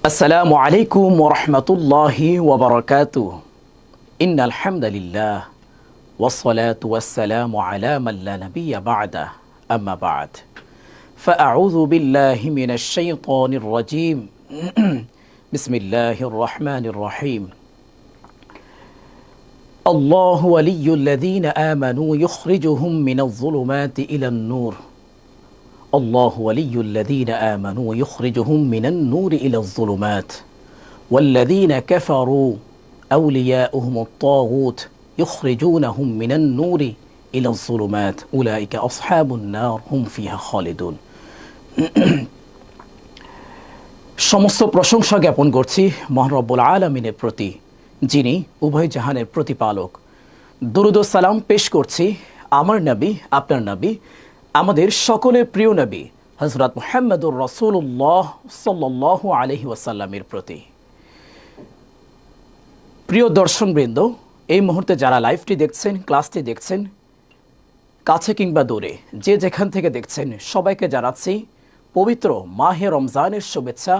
আসসালামু আলাইকুম ওয়া রাহমাতুল্লাহি ওয়া বারাকাতুহু ইন্নাল হামদালিল্লাহ ওয়াসসালাতু ওয়াসসালামু আলা মান লা নাবিয়্যা বা'দাহু আম্মা বা'দ ফাআউযু বিল্লাহি মিনাশ শাইতানির রাজীম বিসমিল্লাহির রহমানির রহিম আল্লাহু ওয়ালিয়্যুল্লাযীনা আমানু ইউখরিজুহুম মিনাজ যুলুমাতি ইলান নূর الله ولي الذين آمنوا يخرجهم من النور إلى الظلمات والذين كفروا أولياؤهم الطاغوت يخرجونهم من النور إلى الظلمات أولئك أصحاب النار هم فيها خالدون সমস্ত প্রশংসা জ্ঞাপন করছি মহান রব্বুল আলামিনের প্রতি, যিনি উভয় জাহানের প্রতিপালক। দুরূদ ও সালাম পেশ করছি আমার নবী, আপনার নবী, আমাদের সকলের প্রিয় নবী হযরত মুহাম্মদুর রাসূলুল্লাহ সাল্লাল্লাহু আলাইহি ওয়াসাল্লামের প্রতি। প্রিয় দর্শকবৃন্দ, এই মুহূর্তে যারা লাইভটি দেখছেন, ক্লাসটি দেখছেন, কাছে কিংবা দূরে, যে যেখান থেকে দেখছেন, সবাইকে জানাচ্ছি পবিত্র মাহে রমজানের শুভেচ্ছা,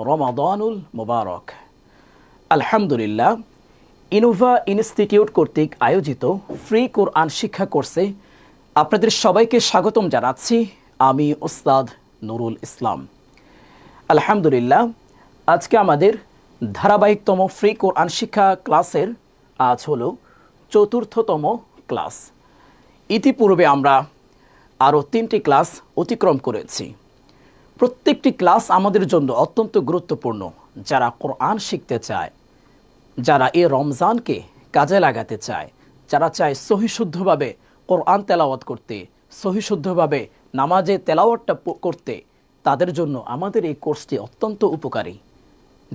রমাদানুল মুবারক। আলহামদুলিল্লাহ, ইনোভা ইনস্টিটিউট কর্তৃক আয়োজিত ফ্রি কোরআন শিক্ষা কোর্সে আপনাদের সবাইকে স্বাগতম জানাচ্ছি। আমি ওস্তাদ নুরুল ইসলাম। আলহামদুলিল্লাহ, আজকে আমাদের ধারাবাহিকতম ফ্রি কোরআন শিক্ষা ক্লাসের আজ হলো ৪র্থতম ক্লাস। ইতিপূর্বে আমরা আরও ৩টি ক্লাস অতিক্রম করেছি। প্রত্যেকটি ক্লাস আমাদের জন্য অত্যন্ত গুরুত্বপূর্ণ। যারা কোরআন শিখতে চায়, যারা এই রমজানকে কাজে লাগাতে চায়, যারা চায় সহিশুদ্ধভাবে কোরআন তেলাওয়াত করতে, সহিশুদ্ধভাবে নামাজে তেলাওয়াতটা করতে, তাদের জন্য আমাদের এই কোর্সটি অত্যন্ত উপকারী।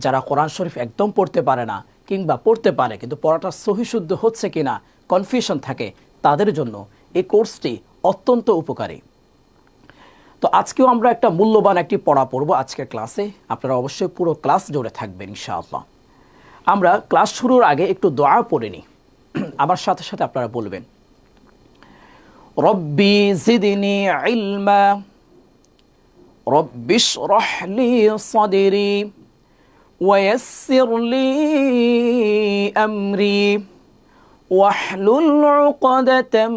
যারা কোরআন শরীফ একদম পড়তে পারে না কিংবা পড়তে পারে কিন্তু পড়াটা সহিশুদ্ধ হচ্ছে কিনা কনফিউশন থাকে, তাদের জন্য এই কোর্সটি অত্যন্ত উপকারী। তো আজকেও আমরা একটা মূল্যবান একটি পড়া পড়ব আজকের ক্লাসে। আপনারা অবশ্যই পুরো ক্লাস জুড়ে থাকবেন ইনশাআল্লাহ। আমরা ক্লাস শুরুর আগে একটু দোয়া পড়ে নিই, আমার সাথে সাথে আপনারা বলবেন। রব্বি জিদনি ইলমা রব্বি ইশরাহ লি সাদরি ওয়ায়াসসির লি আমরি ওয়াহলুল উকদাতাম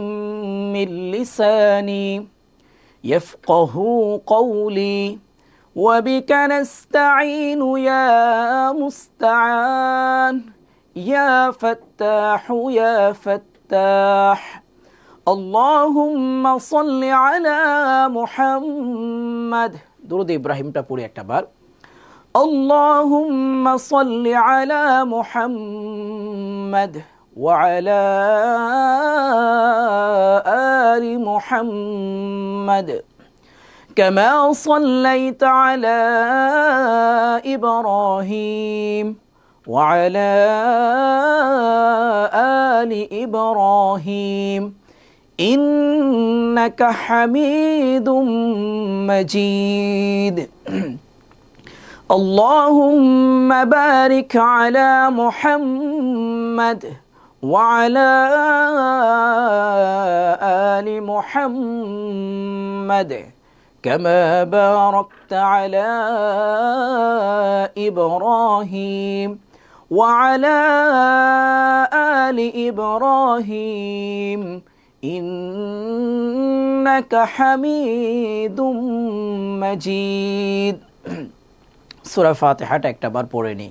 মিন লিসানি ইয়াফকাহু কওলি ওয়াবিকা নাস্তাঈনু ইয়া মুস্তাআন ইয়া ফাত্তাহু ইয়া ফাত্তাহ আল্লাহুম্মা সাল্লি আলা মুহাম্মাদ। দুরূদ ইব্রাহিমটা পড়ি একটা বার। আল্লাহুম্মা সাল্লি আলা মুহাম্মাদ ওয়া আলা আলি মুহাম্মাদ কামা সাল্লাইতা আলা ইব্রাহিম ওয়া আলা আলি ইব্রাহিম إنك حميد مجيد اللهم بارك على محمد وعلى آل محمد كما باركت على إبراهيم وعلى آل إبراهيم ইন্নাকা হামিদুম মাজিদ। সূরা ফাতিহাটা একটাবার পড়ে নিই।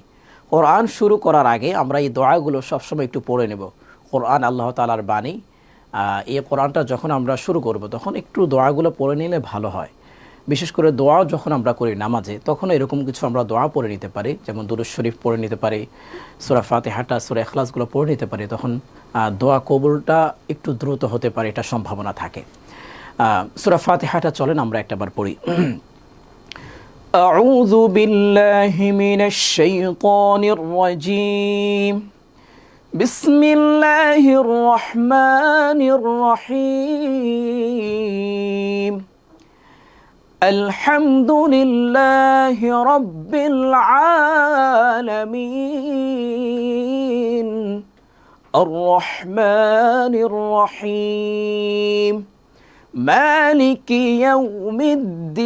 কোরআন শুরু করার আগে আমরা এই দোয়াগুলো সবসময় একটু পড়ে নেব। কোরআন আল্লাহ তাআলার বাণী। এই কোরআনটা যখন আমরা শুরু করব তখন একটু দোয়াগুলো পড়ে নিলে ভালো হয়। বিশেষ করে দোয়া যখন আমরা করি নামাজে, তখন এরকম কিছু আমরা দোয়া পড়ে নিতে পারি, যেমন দুরূদ শরীফ পড়ে নিতে পারি, সূরা ফাতিহাটা, সূরা ইখলাসগুলো পড়ে নিতে পারি। তখন দোয়া কবুলটা একটু দ্রুত হতে পারে, এটা সম্ভাবনা থাকে। সূরা ফাতিহাটা চলেন আমরা একটাবার পড়ি। আউযু বিল্লাহি মিনাশ শাইতানির রাজীম বিসমিল্লাহির রহমানির রহিম আলহামদুলিল্লাহি রাব্বিল আলামিন আর রহমানির রহিম মালিকি ইয়াউমিদ্দিন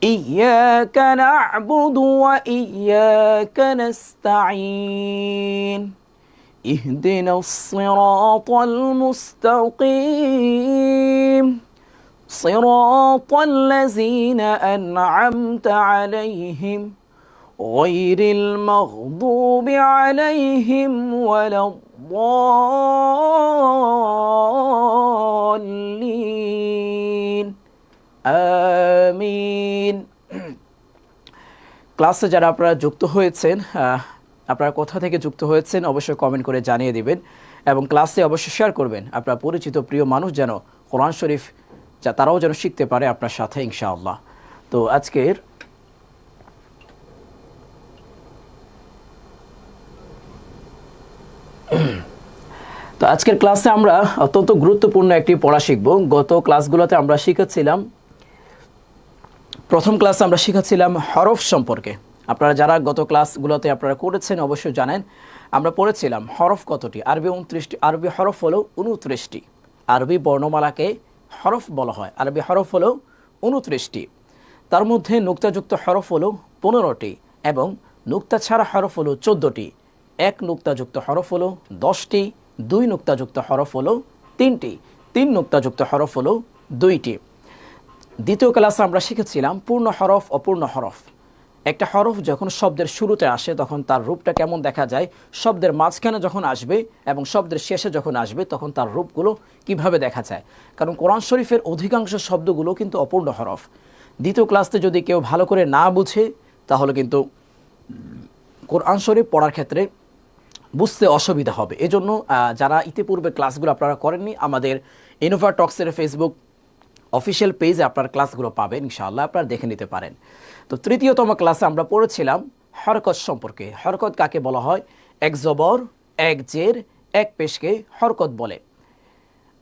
إياك نعبد وإياك نستعين اهدنا الصراط المستقيم صراط الذين أنعمت عليهم غير المغضوب عليهم ولا الضالين আমিন। ক্লাসে যারা আপনারা যুক্ত হয়েছেন, আপনারা কোথা থেকে যুক্ত হয়েছেন অবশ্যই কমেন্ট করে জানিয়ে দিবেন এবং ক্লাসে অবশ্যই শেয়ার করবেন আপনার পরিচিত প্রিয় মানুষ যেন কোরআন শরীফ তারাও যেন শিখতে পারে আপনার সাথে ইনশাআল্লাহ। তো আজকের ক্লাসে আমরা অত্যন্ত গুরুত্বপূর্ণ একটি পড়া শিখব। গত ক্লাসগুলোতে আমরা শিখেছিলাম, প্রথম ক্লাসে আমরা শিখেছিলাম হরফ সম্পর্কে। আপনারা যারা গত ক্লাসগুলোতে আপনারা করেছেন অবশ্যই জানেন আমরা পড়েছিলাম হরফ কতটি। আরবি 29টি, আরবি হরফ হলো 29টি। আরবি বর্ণমালাকে হরফ বলা হয়। আরবি হরফ হলো 29টি। তার মধ্যে নুক্তাযুক্ত হরফ হলো 15টি এবং নুক্তা ছাড়া হরফ হলো 14টি। এক নুক্তাযুক্ত হরফ হলো 10টি, দুই নুক্তাযুক্ত হরফ হলো 3টি, তিন নুক্তাযুক্ত হরফ হলো 2টি। দ্বিতীয় ক্লাসে আমরা শিখেছিলাম পূর্ণ হরফ, অপূর্ণ হরফ। একটা হরফ যখন শব্দের শুরুতে আসে তখন তার রূপটা কেমন দেখা যায়, শব্দের মাঝখানে যখন আসবে এবং শব্দের শেষে যখন আসবে তখন তার রূপগুলো কিভাবে দেখা যায়। কারণ কোরআন শরীফের অধিকাংশ শব্দগুলো কিন্তু অপূর্ণ হরফ। দ্বিতীয় ক্লাসে যদি কেউ ভালো করে না বুঝে তাহলে কিন্তু কোরআন শরীফ পড়ার ক্ষেত্রে বুঝতে অসুবিধা হবে। এজন্য যারা ইতিপূর্বে ক্লাসগুলো আপনারা করেননি, আমাদের ইনোভা টক্সের ফেসবুক অফিসিয়াল পেজে আপনার ক্লাসগুলো পাবেন ইনশাআল্লাহ, আপনারা দেখে নিতে পারেন। তো তৃতীয়তম ক্লাসে আমরা পড়েছিলাম হরকত সম্পর্কে। হরকত কাকে বলা হয়? এক জবর, এক জের, এক পেশকে হরকত বলে।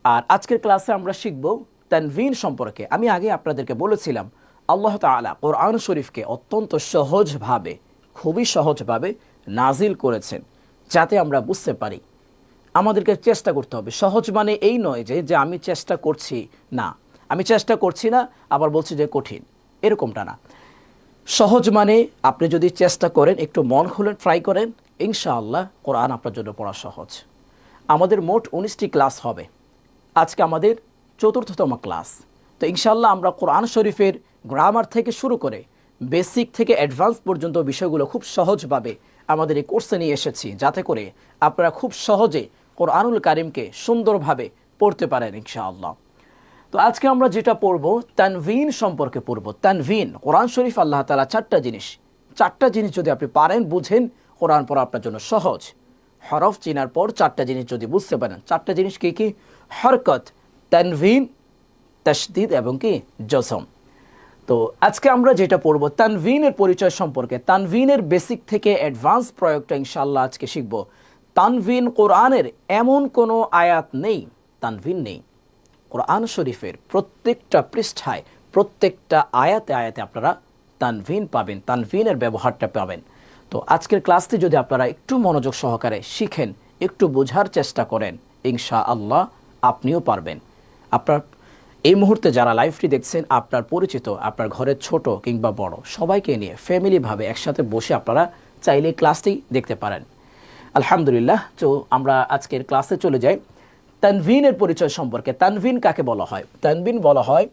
আর আজকের ক্লাসে আমরা শিখব তানভিন সম্পর্কে। আমি আগে আপনাদেরকে বলেছিলাম আল্লাহ তাআলা কোরআন শরীফকে অত্যন্ত সহজভাবে, খুবই সহজভাবে নাজিল করেছেন যাতে আমরা বুঝতে পারি। আমাদেরকে চেষ্টা করতে হবে। সহজ মানে এই নয় যে আমি চেষ্টা করছি না, আমি চেষ্টা করছি না আবার বলছি যে কঠিন, এরকমটা না। সহজ মানে আপনি যদি চেষ্টা করেন, একটু মন খুলে ট্রাই করেন, ইনশাআল্লাহ কোরআন আপনার জন্য পড়া সহজ। আমাদের মোট 19টি ক্লাস হবে। আজকে আমাদের 4র্থতম ক্লাস। তো ইনশাআল্লাহ আমরা কোরআন শরীফের গ্রামার থেকে শুরু করে বেসিক থেকে অ্যাডভান্স পর্যন্ত বিষয়গুলো খুব সহজভাবে আমাদের এই কোর্সে নিয়ে এসেছি যাতে করে আপনারা খুব সহজে কোরআনুল কারিমকে সুন্দরভাবে পড়তে পারেন ইনশাআল্লাহ। তো আজকে আমরা যেটা পড়ব তানভিন সম্পর্কে পড়ব। তানভিন, কোরআন শরীফ আল্লাহ তাআলা 4টা জিনিস যদি আপনি পারেন, বুঝেন, কোরআন পড়া আপনার জন্য সহজ। হরফ চেনার পর 4টা জিনিস যদি বুঝতে পারেন, 4টা জিনিস কি কি? হরকত, তানভিন, তাশদীদ এবং কি জজম। তো আজকে আমরা যেটা পড়ব তানভিনের পরিচয় সম্পর্কে। তানভিনের বেসিক থেকে অ্যাডভান্স প্রয়োগটা ইনশাআল্লাহ আজকে শিখব। তানভিন, কোরআনের এমন কোনো আয়াত নেই তানভিন নেই। কোরআন শরীফের প্রত্যেকটা পৃষ্ঠায়, প্রত্যেকটা আয়াতে আয়াতে আপনারা তানভিন পাবেন, তানভিনের ব্যবহারটা পাবেন। তো আজকের ক্লাসটি যদি আপনারা একটু মনোযোগ সহকারে শিখেন, একটু বোঝার চেষ্টা করেন, ইনশাআল্লাহ আপনিও পারবেন। আপনার এই মুহূর্তে যারা লাইভটি দেখছেন, আপনার পরিচিত, আপনার ঘরের ছোট কিংবা বড় সবাইকে নিয়ে ফ্যামিলিভাবে একসাথে বসে আপনারা চাইলে ক্লাসটি দেখতে পারেন। আলহামদুলিল্লাহ। তো আমরা আজকের ক্লাসে চলে যাই তানভিনের পরিচয় সম্পর্কে। তানভিন কাকে বলা হয়? তানভিন বলা হয়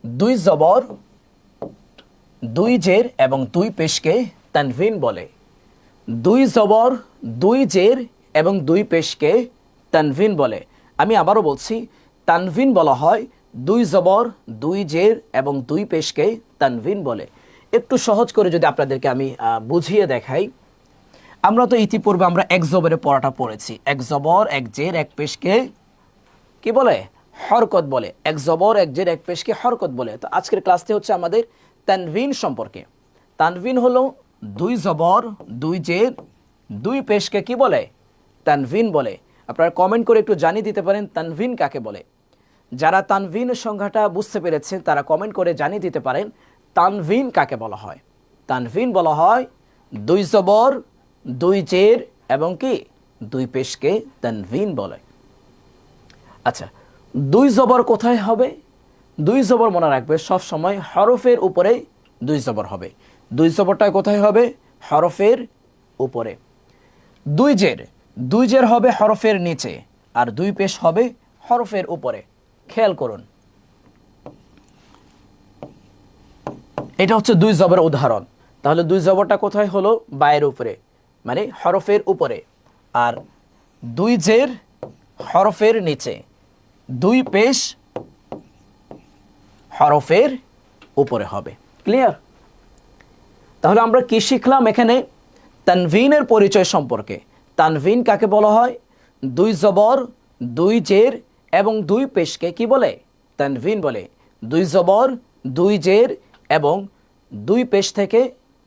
দুই জবর, দুই জের এবং দুই পেশকে তানভিন বলে। দুই জবর, দুই জের এবং দুই পেশকে তানভিন বলে। আমি আবারও বলছি, তানভিন বলা হয় দুই জবর, দুই জের এবং দুই পেশকে তানভিন বলে। একটু সহজ করে যদি আপনাদেরকে আমি বুঝিয়ে দেখাই, আমরা তো ইতিপূর্বে আমরা এক জবরে পড়াটা পড়েছি। এক জবর, এক জের, এক পেশকে কি বলে? হরকত বলে। এক জবর, এক জের, এক পেশকে হরকত বলে। তো আজকের ক্লাসটি হচ্ছে আমাদের তানভিন সম্পর্কে। তানভিন হলো দুই জবর, দুই জের, দুই পেশকে কি বলে? তানভিন বলে। আপনারা কমেন্ট করে একটু জানিয়ে দিতে পারেন তানভিন কাকে বলে। যারা তানভিনের সংজ্ঞাটা বুঝতে পেরেছেন তারা কমেন্ট করে জানিয়ে দিতে পারেন তানভিন কাকে বলা হয়। তানভিন বলা হয় দুই জবর, দুই জের এবং কি দুই পেশকে তানভিন বলে। আচ্ছা, দুই জবর কোথায় হবে? দুই জবর মনে রাখবে সব সময় হরফের উপরে দুই জবর হবে। দুই জবরটা কোথায় হবে? হরফের উপরে। দুই জের হবে হরফের নিচে, আর দুই পেশ হবে হরফের উপরে। খেয়াল করুন, এটা হচ্ছে দুই জবরের উদাহরণ। তাহলে দুই জবরটা কোথায় হলো? বায়ের উপরে, মানে হরফের উপরে। আর দুই জের হরফের নিচে, দুই পেশ হরফের উপরে হবে। ক্লিয়ার? তাহলে আমরা কি শিখলাম এখানে? তানভিনের পরিচয় সম্পর্কে। তানভিন কাকে বলা হয়? দুই জবর, দুই জের এবং দুই পেশকে কি বলে? তানভিন বলে। দুই জবর, দুই জের এবং দুই পেশ থেকে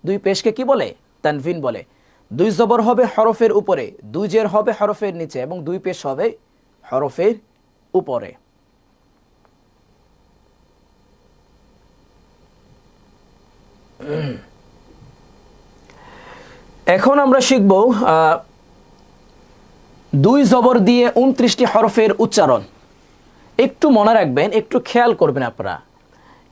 দুই পেশকে কি বলে? তানভিন বলে। দুই জবর হবে হরফের উপরে, দুই জের হবে হরফের নিচে এবং দুই পেশ হবে হরফের উপরে। এখন আমরা শিখব দুই জবর দিয়ে 29টি হরফের উচ্চারণ। একটু মনে রাখবেন, একটু খেয়াল করবেন আপনারা।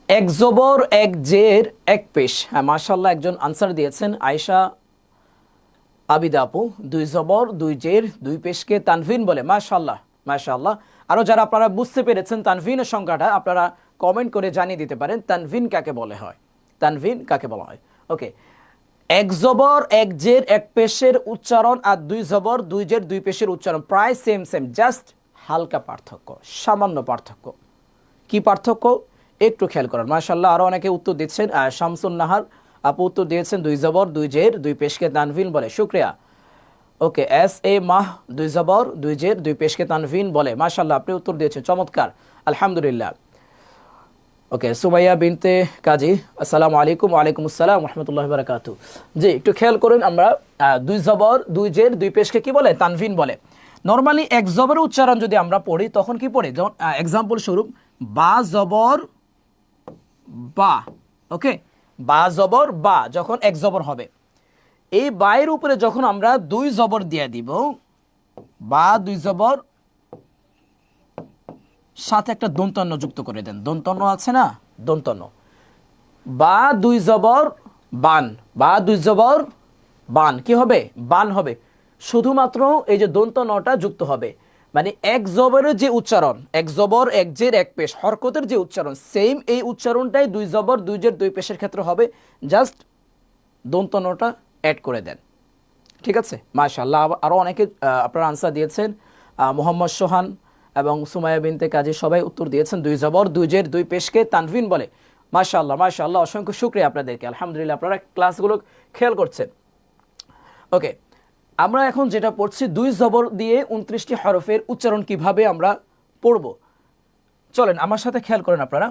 এক জবর, এক জের, এক পেশ। হ্যাঁ, মাশাআল্লাহ, একজন আনসার দিয়েছেন, আয়েশা আবিদা আপু। দুই জবর, দুই জের, দুই পেশকে তানভিন বলে। মাশাআল্লাহ, মাশাআল্লাহ। আরও যারা আপনারা বুঝতে পেরেছেন তানভিনের সংখ্যাটা, আপনারা কমেন্ট করে জানিয়ে দিতে পারেন তানভিন কাকে বলা হয়। তানভিন কাকে বলা হয়? ওকে, এক জবর, এক জের, এক পেশের উচ্চারণ আর দুই জবর, দুই জের, দুই পেশের উচ্চারণ প্রায় সেম, জাস্ট হালকা পার্থক্য, সামান্য পার্থক্য। কি পার্থক্য? একটু খেয়াল করেন। মাশাআল্লাহ, আরও অনেকে উত্তর দিচ্ছেন। শামসুন নাহার আপু উত্তর দিয়েছেন দুই জবর, দুই জের, দুই পেশকে তানভিন বলে। শুক্রিয়া। ওকে, এস এ মাহ, দুই জবর, দুই জের, দুই পেশকে তানভিন বলে। মাশাআল্লাহ, আপনি উত্তর দিয়েছেন, চমৎকার, আলহামদুলিল্লাহ। ওকে, সুমাইয়া বিনতে কাজী, আসসালামু আলাইকুম। ওয়ালাইকুম আসসালাম রহমতুল্লাহ বারাকাতু। জি, একটু খেয়াল করুন, আমরা দুই জবর, দুই জের, দুই পেশকে কি বলে? তানভিন বলে। নর্মালি এক জবরের উচ্চারণ যদি আমরা পড়ি তখন কি পড়ি? যেমন এক্সাম্পল স্বরূপ, বা জবর বা। ওকে, বা জবর বা যখন এক জবর হবে, এই বায়ের উপরে যখন আমরা দুই জবর দিয়ে দিব, বা দুই জবর সাথে একটা দন্তন্য যুক্ত করে দেন। দন্তন্য আছে না? দন্তন্য। বা দুই জবর বান, বা দুই জবর বান, কি হবে? বান হবে। শুধুমাত্র এই যে দন্তন্যটা যুক্ত হবে, মানে এক জবরের যে উচ্চারণ, এক জবর, এক জের, এক পেশ, হরকতের যে উচ্চারণ, সেম এই উচ্চারণটাই দুই জবর, দুই জের, দুই পেশের ক্ষেত্রে হবে। জাস্ট দন্তন্যটা অ্যাড করে দেন। ঠিক আছে? মাশাআল্লাহ। আরও অনেকে আপনারা আনসার দিয়েছেন। মোহাম্মদ সোহান এবং সুমাইয়া বিনতে কাজী সবাই উত্তর দিয়েছেন দুই জবর, দুই জের, দুই পেশকে তানভিন বলে। মাশাআল্লাহ, মাশাআল্লাহ, অসংখ্য শুকরিয়া আপনাদেরকে। আলহামদুলিল্লাহ, আপনারা ক্লাসগুলো খেয়াল করছেন। ওকে, আমরা এখন যেটা পড়ছি, দুই জবর দিয়ে 29টি হরফের উচ্চারণ কিভাবে আমরা পড়ব, চলেন আমার সাথে খেয়াল করেন আপনারা।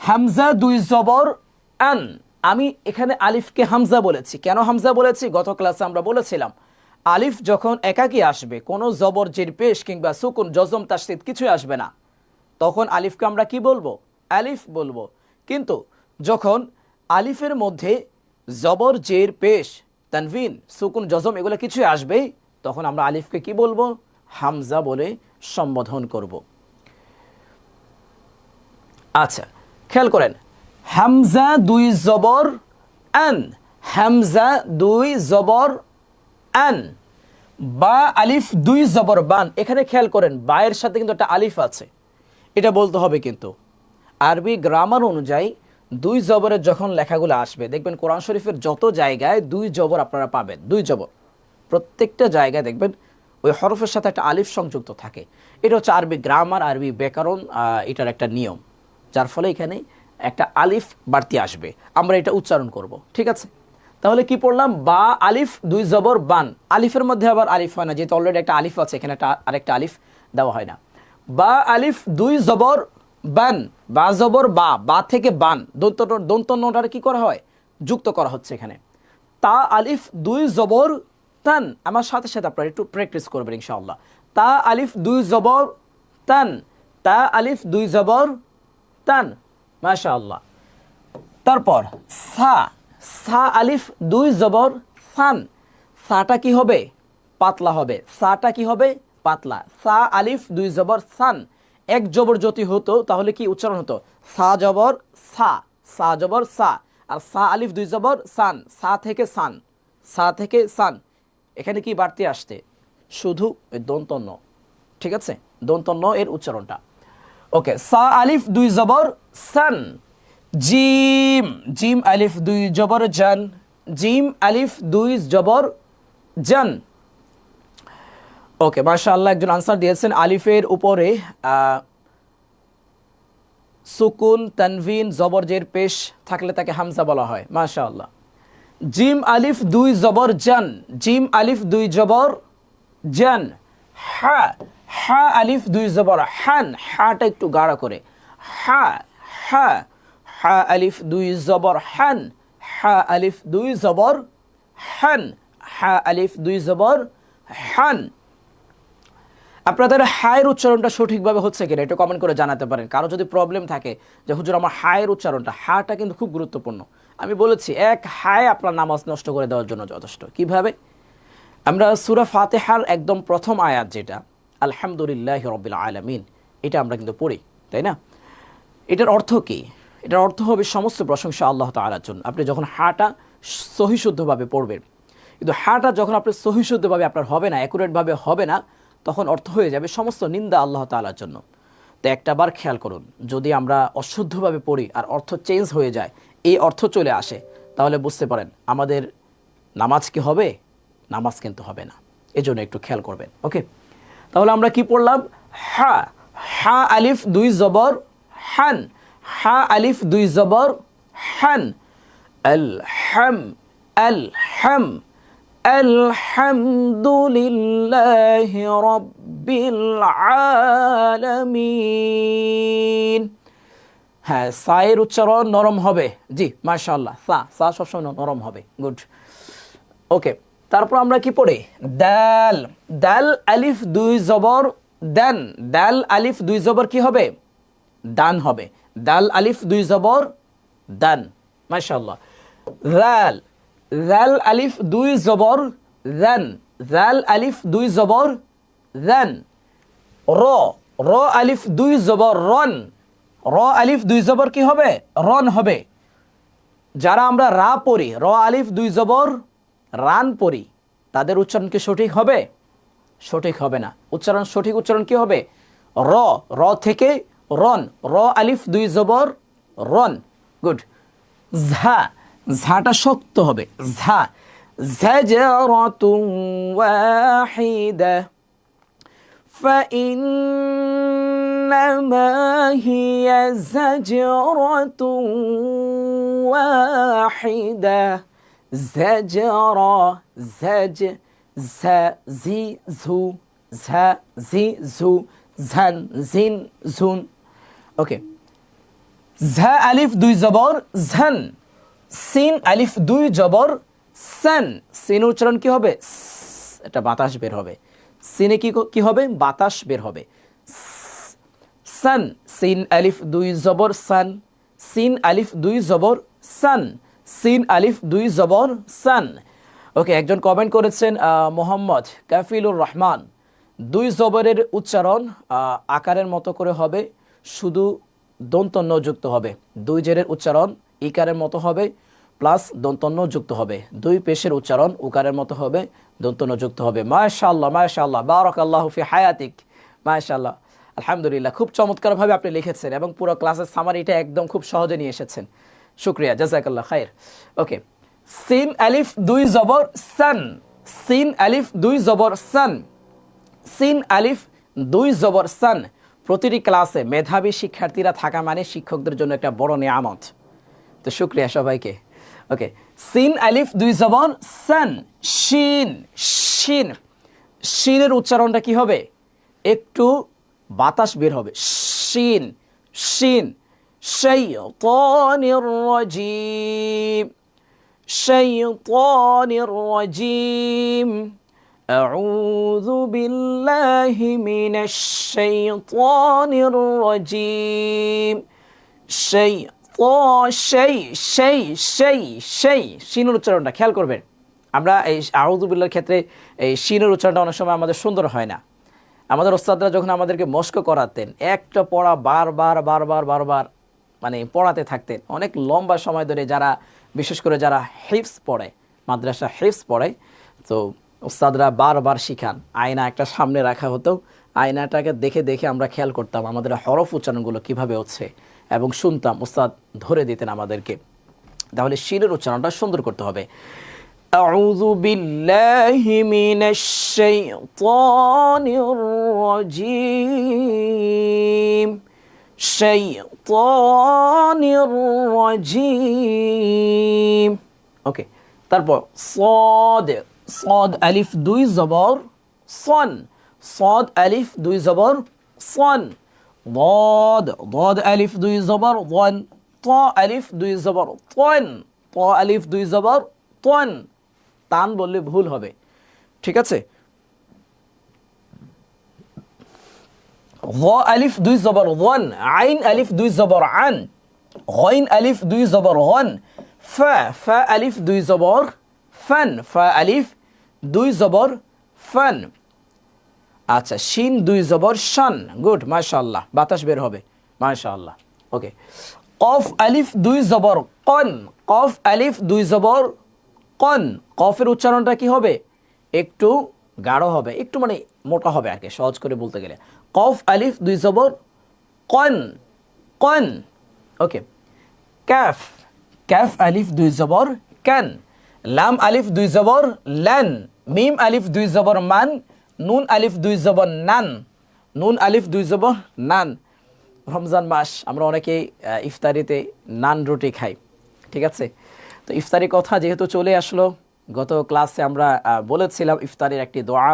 হামজা দুই জবর আন। আমি এখানে আলিফকে হামজা বলেছি। কেন হামজা বলেছি? গত ক্লাসে আমরা বলেছিলাম, আলিফ যখন একাকী আসবে, কোনো জবর, জের, পেশ কিংবা সুকুন, জজম, তাসদীদ কিছুই আসবে না, তখন আলিফকে আমরা কি বলবো? আলিফ বলবো। কিন্তু যখন আলিফের মধ্যে জবর, জের, পেশ, তানভিন, সুকুন, জজম এগুলো কিছুই আসবে, তখন আমরা আলিফকে কি বলবো? হামজা বলে সম্বোধন করব। আচ্ছা, খেয়াল করেন, হামজা দুই জবর আন, হামজা দুই জবর আন। বা আলিফ দুই জবর বান। এখানে খেয়াল করেন, বায়ের সাথে কিন্তু একটা আলিফ আছে, এটা বলতে হবে। কিন্তু আরবি গ্রামার অনুযায়ী দুই জবরের যখন লেখাগুলো আসবে, দেখবেন কোরআন শরীফের যত জায়গায় দুই জবর আপনারা পাবেন, দুই জবর, প্রত্যেকটা জায়গায় দেখবেন ওই হরফের সাথে একটা আলিফ সংযুক্ত থাকে। এটা হচ্ছে আরবি গ্রামার, আরবি ব্যাকরণ, এটার একটা নিয়ম, যার ফলে এখানে একটা আলিফ বাড়তি আসবে, আমরা এটা উচ্চারণ করব। ঠিক আছে? তাহলে কি পড়লাম? বা আলিফ দুই জবর বান। আলিফের মধ্যে আবার আলিফ হয় না, যেহেতু অলরেডি একটা আলিফ আছে, এখানে একটা আরেকটা আলিফ দেওয়া হয় না। বা আলিফ দুই জবর বান, বা জবর বা, বা থেকে বান, দন্তন্যটার কি করা হয়? যুক্ত করা হচ্ছে এখানে। তা আলিফ দুই জবর তান। আমার সাথে সাথে আপনারা একটু প্র্যাকটিস করবেন ইনশাআল্লাহ। তা আলিফ দুই জবর তান, তা আলিফ দুই জবর তান। মাশাআল্লাহ। তারপর সা, সা আলিফ দুই জবর সান। সাটা কি হবে? পাতলা হবে। সাটা কি হবে? পাতলা। সা আলিফ দুই জবর সান। এক জবর যদি হতো তাহলে কি উচ্চারণ হতো? সা জবর সা, সা জবর সা, আর সা আলিফ দুই জবর সান, সা থেকে সান, সা থেকে সান। এখানে কি বাড়তি আসতে? শুধু দন্তন্য, ঠিক আছে, দন্তন্য এর উচ্চারণটা। ওকে, সা আলিফ দুই জবর সান, জিম, জিম আলিফ দুই জবর জান, জিম আলিফ দুই জবর জান। ওকে, মাশাআল্লাহ একজন আনসার দিয়েছেন আলিফের উপরে সুকুন তানভিন জবর জের পেশ থাকলে তাকে হামজা বলা হয়। মাশাআল্লাহ। জিম আলিফ দুই জবর জান, জিম আলিফ দুই জবর জান। হা, হা আলিফ দুই জবর হান, হাটা একটু গাঢ় করে, হা, হা, হা আলিফ দুই জবর হান, হা আলিফ দুই জবর হান, হা আলিফ দুই জবর হান। আপনাদের হায়ের উচ্চারণটা সঠিকভাবে হচ্ছে কিনা একটু কমেন্ট করে জানাতে পারেন। কারো যদি প্রবলেম থাকে যে হুজুর আমার হায়ের উচ্চারণটা, হাটা কিন্তু খুব গুরুত্বপূর্ণ। আমি বলেছি এক হায় আপনার নামাজ নষ্ট করে দেওয়ার জন্য যথেষ্ট। কিভাবে? আমরা সূরা ফাতিহার একদম প্রথম আয়াত যেটা আলহামদুলিল্লাহি রাব্বিল আলামিন, এটা আমরা কিন্তু পড়ি, তাই না? এটার অর্থ কি? এটার অর্থ হবে সমস্ত প্রশংসা আল্লাহ তাআলার জন্য। আপনি যখন হাটা সহিশুদ্ধভাবে পড়বেন, কিন্তু হাটা যখন আপনি সহিশুদ্ধভাবে আপনার হবে না, অ্যাকুরেটভাবে হবে না, তখন অর্থ হয়ে যাবে সমস্ত নিন্দা আল্লাহ তাআলার জন্য। তো একটা বার খেয়াল করুন, যদি আমরা অশুদ্ধভাবে পড়ি আর অর্থ চেঞ্জ হয়ে যায়, এই অর্থ চলে আসে, তাহলে বুঝতে পারেন আমাদের নামাজ কি হবে? নামাজ কিন্তু হবে না। এজন্য একটু খেয়াল করবেন। ওকে, তাহলে আমরা কি পড়লাম? হা, হা আলিফ দুই জবর হান, হা আলিফ দুই জবর হান, আল হাম, আল হাম, আলহামদুলিল্লাহি রাব্বিল আলামিন। হ্যাঁ, সায়ের উচ্চারণ নরম হবে। জি মাশাআল্লাহ, সা, সা সবসময় নরম হবে। গুড। ওকে, তারপর আমরা কি পড়ি? দাল, দাল আলিফ দুই জবর দান, দাল আলিফ দুই জবর কি হবে? দান হবে। দাল আলিফ দুই জবর দান। মাশাআল্লাহ। জাল, জাল আলিফ দুই জবর জান, জাল আলিফ দুই জবর জান। র, র আলিফ দুই জবর রন, র আলিফ দুই জবর কি হবে? রন হবে। যারা আমরা রা পড়ি, র আলিফ দুই জবর রান পড়ি, তাদের উচ্চারণ কি সঠিক হবে? সঠিক হবে না। উচ্চারণ, সঠিক উচ্চারণ কি হবে? র, র থেকে রন, র আলিফ দুই জবর রন। গুড। ঝা, ঝাটা শক্ত হবে, ঝা, জাজরাতুন ওয়াহিদা, فإنما هي زجرة واحدة, زجرة, زج, ز, زي, زو, ز, زي, زو, زن, زين, زون। ওকে, ঝা আলিফ দুই জবর ঝন, সিন আলিফ দুই জবর সান, সিন উচ্চারণ কি হবে? এটা বাতাস বের হবে। সিনে কি হবে? বাতাস বের হবে। সান, সিন আলিফ দুই জবর সান, সিন আলিফ দুই জবর সান, সিন আলিফ দুই জবর সান। ওকে, একজন কমেন্ট করেছেন মোহাম্মদ কাফিলুর রহমান, দুই জবরের উচ্চারণ আকারের মতো করে হবে, শুধু দন্তন্য যুক্ত হবে। দুই জেরের উচ্চারণ ইকারের মতো হবে প্লাস দন্তন্য যুক্ত হবে। দুই পেশের উচ্চারণ উকারের মতো হবে, দন্তন্য যুক্ত হবে। মাশাআল্লাহ, মাশাআল্লাহ, বারাকাল্লাহু ফি হায়াতিক। মাশাআল্লাহ, আলহামদুলিল্লাহ, খুব চমৎকারভাবে আপনি লিখেছেন এবং পুরো ক্লাসের সামারিটা একদম খুব সহজে নিয়ে এসেছেন। শুকরিয়া, জাযাকাল্লাহ খাইর। ওকে, সিন আলিফ দুই জবর সান, সিন আলিফ দুই জবর সান, সিন আলিফ দুই জবর সান। প্রতিটি ক্লাসে মেধাবী শিক্ষার্থীরা থাকা মানে শিক্ষকদের জন্য একটা বড় নিয়ামত। তো শুকরিয়া সবাইকে। ওকে, সিন আলিফ দুই জবর সান, শিন, শিন, শিনের উচ্চারণটা কি হবে? একটু বাতাস বের হবে। শিন, শিন, শাইতানির রাজিম, শাইতানির রাজিম, আউযু বিল্লাহি মিনাশ শাইতানির রাজিম, সেই, সেই, সেই, সেই, সেই, শিনের উচ্চারণটা খেয়াল করবেন। আমরা এই আউযু বিল্লাহর ক্ষেত্রে এই শিনের উচ্চারণটা অনেক সময় আমাদের সুন্দর হয় না। আমাদের ওস্তাদরা যখন আমাদেরকে মস্ক করাতেন, একটা পড়া বারবার বারবার বারবার মানে পড়াতে থাকতেন অনেক লম্বা সময় ধরে। যারা বিশেষ করে যারা হিফস পড়ে, মাদ্রাসা হিফস পড়ে, তো ওস্তাদরা বারবার শিখান। আয়না একটা সামনে রাখা হতো, আয়নাটাকে দেখে দেখে আমরা খেয়াল করতাম আমাদের হরফ উচ্চারণগুলো কীভাবে হচ্ছে এবং শুনতাম। ওস্তাদ ধরে দিতেন আমাদেরকে। তাহলে শিনের উচ্চারণটা সুন্দর করতে হবে। আউযু বিল্লাহি মিনাশ শাইতানির রাজিম, শাইতানির রাজিম। ওকে, তারপর সদ, সদ আলিফ দুই জবর সন, সদ আলিফ দুই জবর সন। ضاد, ضاد আলিফ দুই জবর ضن, ط আলিফ দুই জবর তন, ط আলিফ দুই জবর তন। তান বললে ভুল হবে, ঠিক আছে? ظ আলিফ দুই জবর ظن, আইন আলিফ দুই জবর আন, غين আলিফ দুই জবর غن, ফা, ফা আলিফ দুই জবর ফান, ফা আলিফ দুই জবর ফান। আচ্ছা, শিন দুই জবর শান। গুড, মাশাআল্লাহ, বাতাস বের হবে, মাশাআল্লাহ। ওকে, কফ আলিফ দুই জবর কন, কফ আলিফ দুই জবর কন। কফের উচ্চারণটা কি হবে? একটু গাঢ় হবে, একটু মানে মোটা হবে আর কি, সহজ করে বলতে গেলে। কফ আলিফ দুই জবর কন, কন। ওকে, কাফ, কাফ আলিফ দুই জবর কান, লাম আলিফ দুই জবর লান, মিম আলিফ দুই জবর মান, নুন আলিফ দুই জবর নান, নুন আলিফ দুই জবর নান। রমজান মাস, আমরা অনেকেই ইফতারিতে নান রুটি খাই, ঠিক আছে? তো ইফতারি কথা যেহেতু চলে আসলো, গত ক্লাসে আমরা বলেছিলাম ইফতারের একটি দোয়া।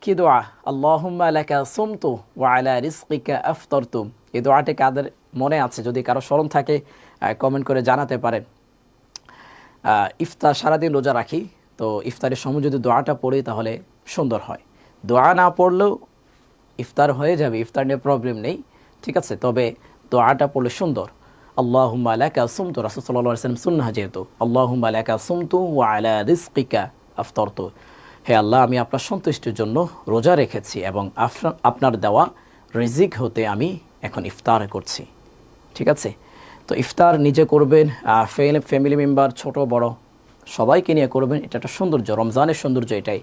কি দোয়া? আল্লাহুম্মা লাকা সুমতু ওয়া আলা রিজকিকা আফতারতু। এই দোয়াটি কাদের মনে আছে? যদি কারো স্মরণ থাকে কমেন্ট করে জানাতে পারেন। ইফতার সারাদিন রোজা রাখি, তো ইফতারের সময় যদি দোয়াটা পড়ি তাহলে সুন্দর হয়। দোয়া না পড়লেও ইফতার হয়ে যাবে, ইফতার নিয়ে প্রবলেম নেই, ঠিক আছে? তবে দোয়াটা পড়লে সুন্দর। আল্লাহুম্মা লাকা সুমতু, রাসূল সাল্লাল্লাহু আলাইহি ওয়াসাল্লাম সুন্নাহ যেহেতু, আল্লাহুম্মা লাকা সুমতু ওয়া আলা রিজকিকা আফতারতু। হে আল্লাহ, আমি আপনার সন্তুষ্টির জন্য রোজা রেখেছি এবং আপনার দেওয়া রিজিক হতে আমি এখন ইফতার করছি, ঠিক আছে? তো ইফতার নিজে করবেন, ফ্যামিলি মেম্বার ছোট বড় সবাইকে নিয়ে করবেন। এটা একটা সৌন্দর্য, রমজানের সৌন্দর্য এটাই।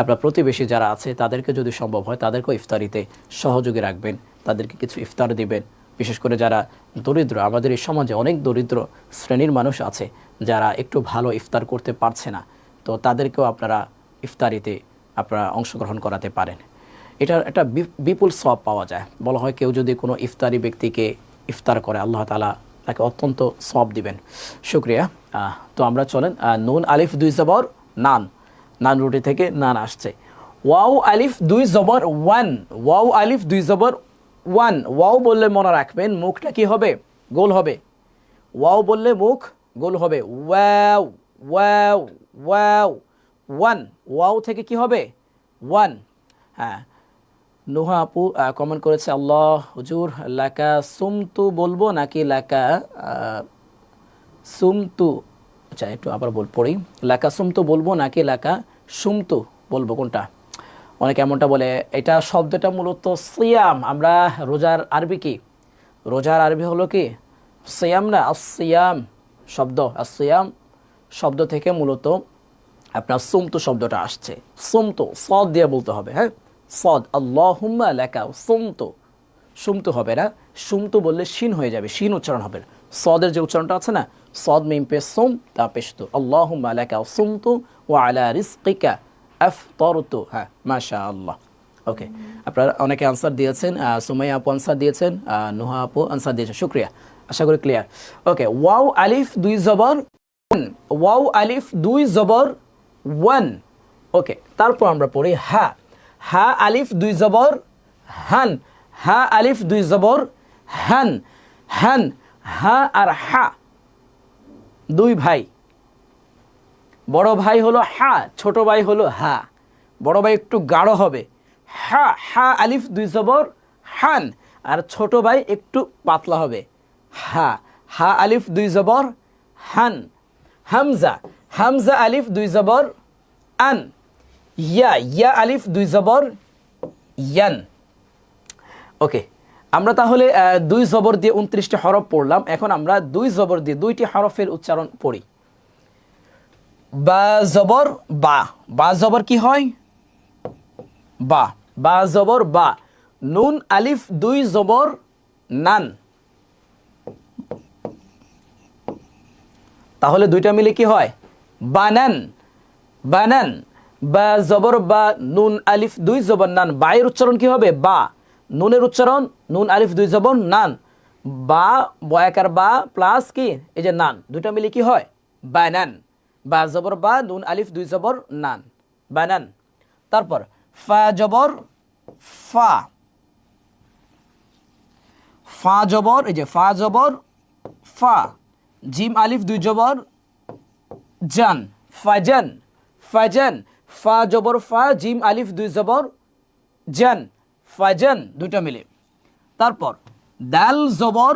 আপনার প্রতিবেশী যারা আছে তাদেরকে যদি সম্ভব হয় তাদেরকেও ইফতারিতে সহযোগী রাখবেন, তাদেরকে কিছু ইফতার দিবেন। বিশেষ করে যারা দরিদ্র, আমাদের এই সমাজে অনেক দরিদ্র শ্রেণীর মানুষ আছে যারা একটু ভালো ইফতার করতে পারছে না, তো তাদেরকেও আপনারা ইফতারিতে আপনারা অংশগ্রহণ করাতে পারেন। এটার একটা বিপুল সওয়াব পাওয়া যায়। বলা হয় কেউ যদি কোনো ইফতারি ব্যক্তিকে ইফতার করে আল্লাহ তাআলা তাকে অত্যন্ত সওয়াব দিবেন। শুকরিয়া। তো আমরা চলেন, নুন আলিফ দুই জবর নান, নান রুটি থেকে নান আসছে। ওয়াও আলিফ দুই জবর ওয়ান, ওয়াও আলিফ দুই জবর ওয়ান। ওয়াও বললে মনে রাখবেন মুখটা কি হবে? গোল হবে। ওয়াও বললে মুখ গোল হবে। Wow, wow, wow, one. Wow থেকে কি হবে? ওয়ান। হ্যাঁ, নুহা আপু কমেন্ট করেছে, আল্লাহ হুজুর লাকা সুমতু বলবো নাকি লাকা সুমতু? আচ্ছা, একটু আবার পড়ি। লাকা সুমতু বলবো নাকি লাকা সুমতু বলবো, কোনটা? অনেকে এমনটা বলে। এটা শব্দটা মূলত সিয়াম। আমরা রোজার আরবি কি? রোজার আরবি হলো কি? সিয়াম না, আসিয়াম শব্দ। আসিয়াম শব্দ থেকে মূলত আপনার সুমতু শব্দটা আসছে। সুমতু সদ দিয়ে বলতে হবে, হ্যাঁ, সদ। আল্লাহুম্মা লাকা সুমতু, সুমতু হবে না, সুমতু বললে শিন হয়ে যাবে, শিন উচ্চারণ হবে না। সদের যে উচ্চারণটা আছে না, সদ মিম পেশ সুম তা পেশ তু। আল্লাহুম্মা লাকা সুমতু ওয়া আলা রিজকিকা আফতারতু। হ্যাঁ, মাশাআল্লাহ। ওকে, আপনারা অনেকে আনসার দিয়েছেন। সুমাইয়া আপু আনসার দিয়েছেন, নুহা আপু আনসার দিয়েছেন, শুকরিয়া। আশা করি ক্লিয়ার। ওকে, ওয়াও আলিফ দুই জবর ওয়ান, ওয়াও আলিফ দুই জবর ওয়ান। ওকে, তারপর আমরা পড়ি হা, হা আলিফ দুই জবর হান, হা আলিফ দুই জবর হান, হান। হা আর হা দুই ভাই, বড় ভাই হলো হা, ছোট ভাই হলো হা। বড় ভাই একটু গাঢ় হবে, হা, হা আলিফ দুই জবর হান, আর ছোট ভাই একটু পাতলা হবে, হা, হা আলিফ দুই জবর হান। হামজা, হামজা আলিফ দুই জবর আন, ইয়া, ইয়া আলিফ দুই জবর ইয়ান। ওকে, আমরা তাহলে 2 জবর দিয়ে 29টি হরফ পড়লাম। এখন আমরা 2 জবর দিয়ে 2টি হরফের উচ্চারণ পড়ি। বা জবর বা, বা জবর কি হয়? বা, বা জবর বা। নুন আলিফ 2 জবর নান, তাহলে দুইটা মিলে কি হয়? বানান, বানান। বা জবর বা, নুন আলিফ 2 জবর নান। বায়ের উচ্চারণ কি হবে? বা। নুনের উচ্চারণ নুন আলিফ 2 জবর নান। বা বয়াকার বা প্লাস কি এই যে নান, দুইটা মিলে কি হয়? বানান। বা জবর বা, নুন আলিফ 2 জবর নান, বানান। তারপর ফা জবর ফা, ফা জবর এই যে ফা জবর ফা। জিম আলিফ 2 জবর জান, ফাজান, ফাজান। ফা জবর ফা, জিম আলিফ 2 জবর জান, ফাজান, দুইটা মিলে। তারপর দাল জবর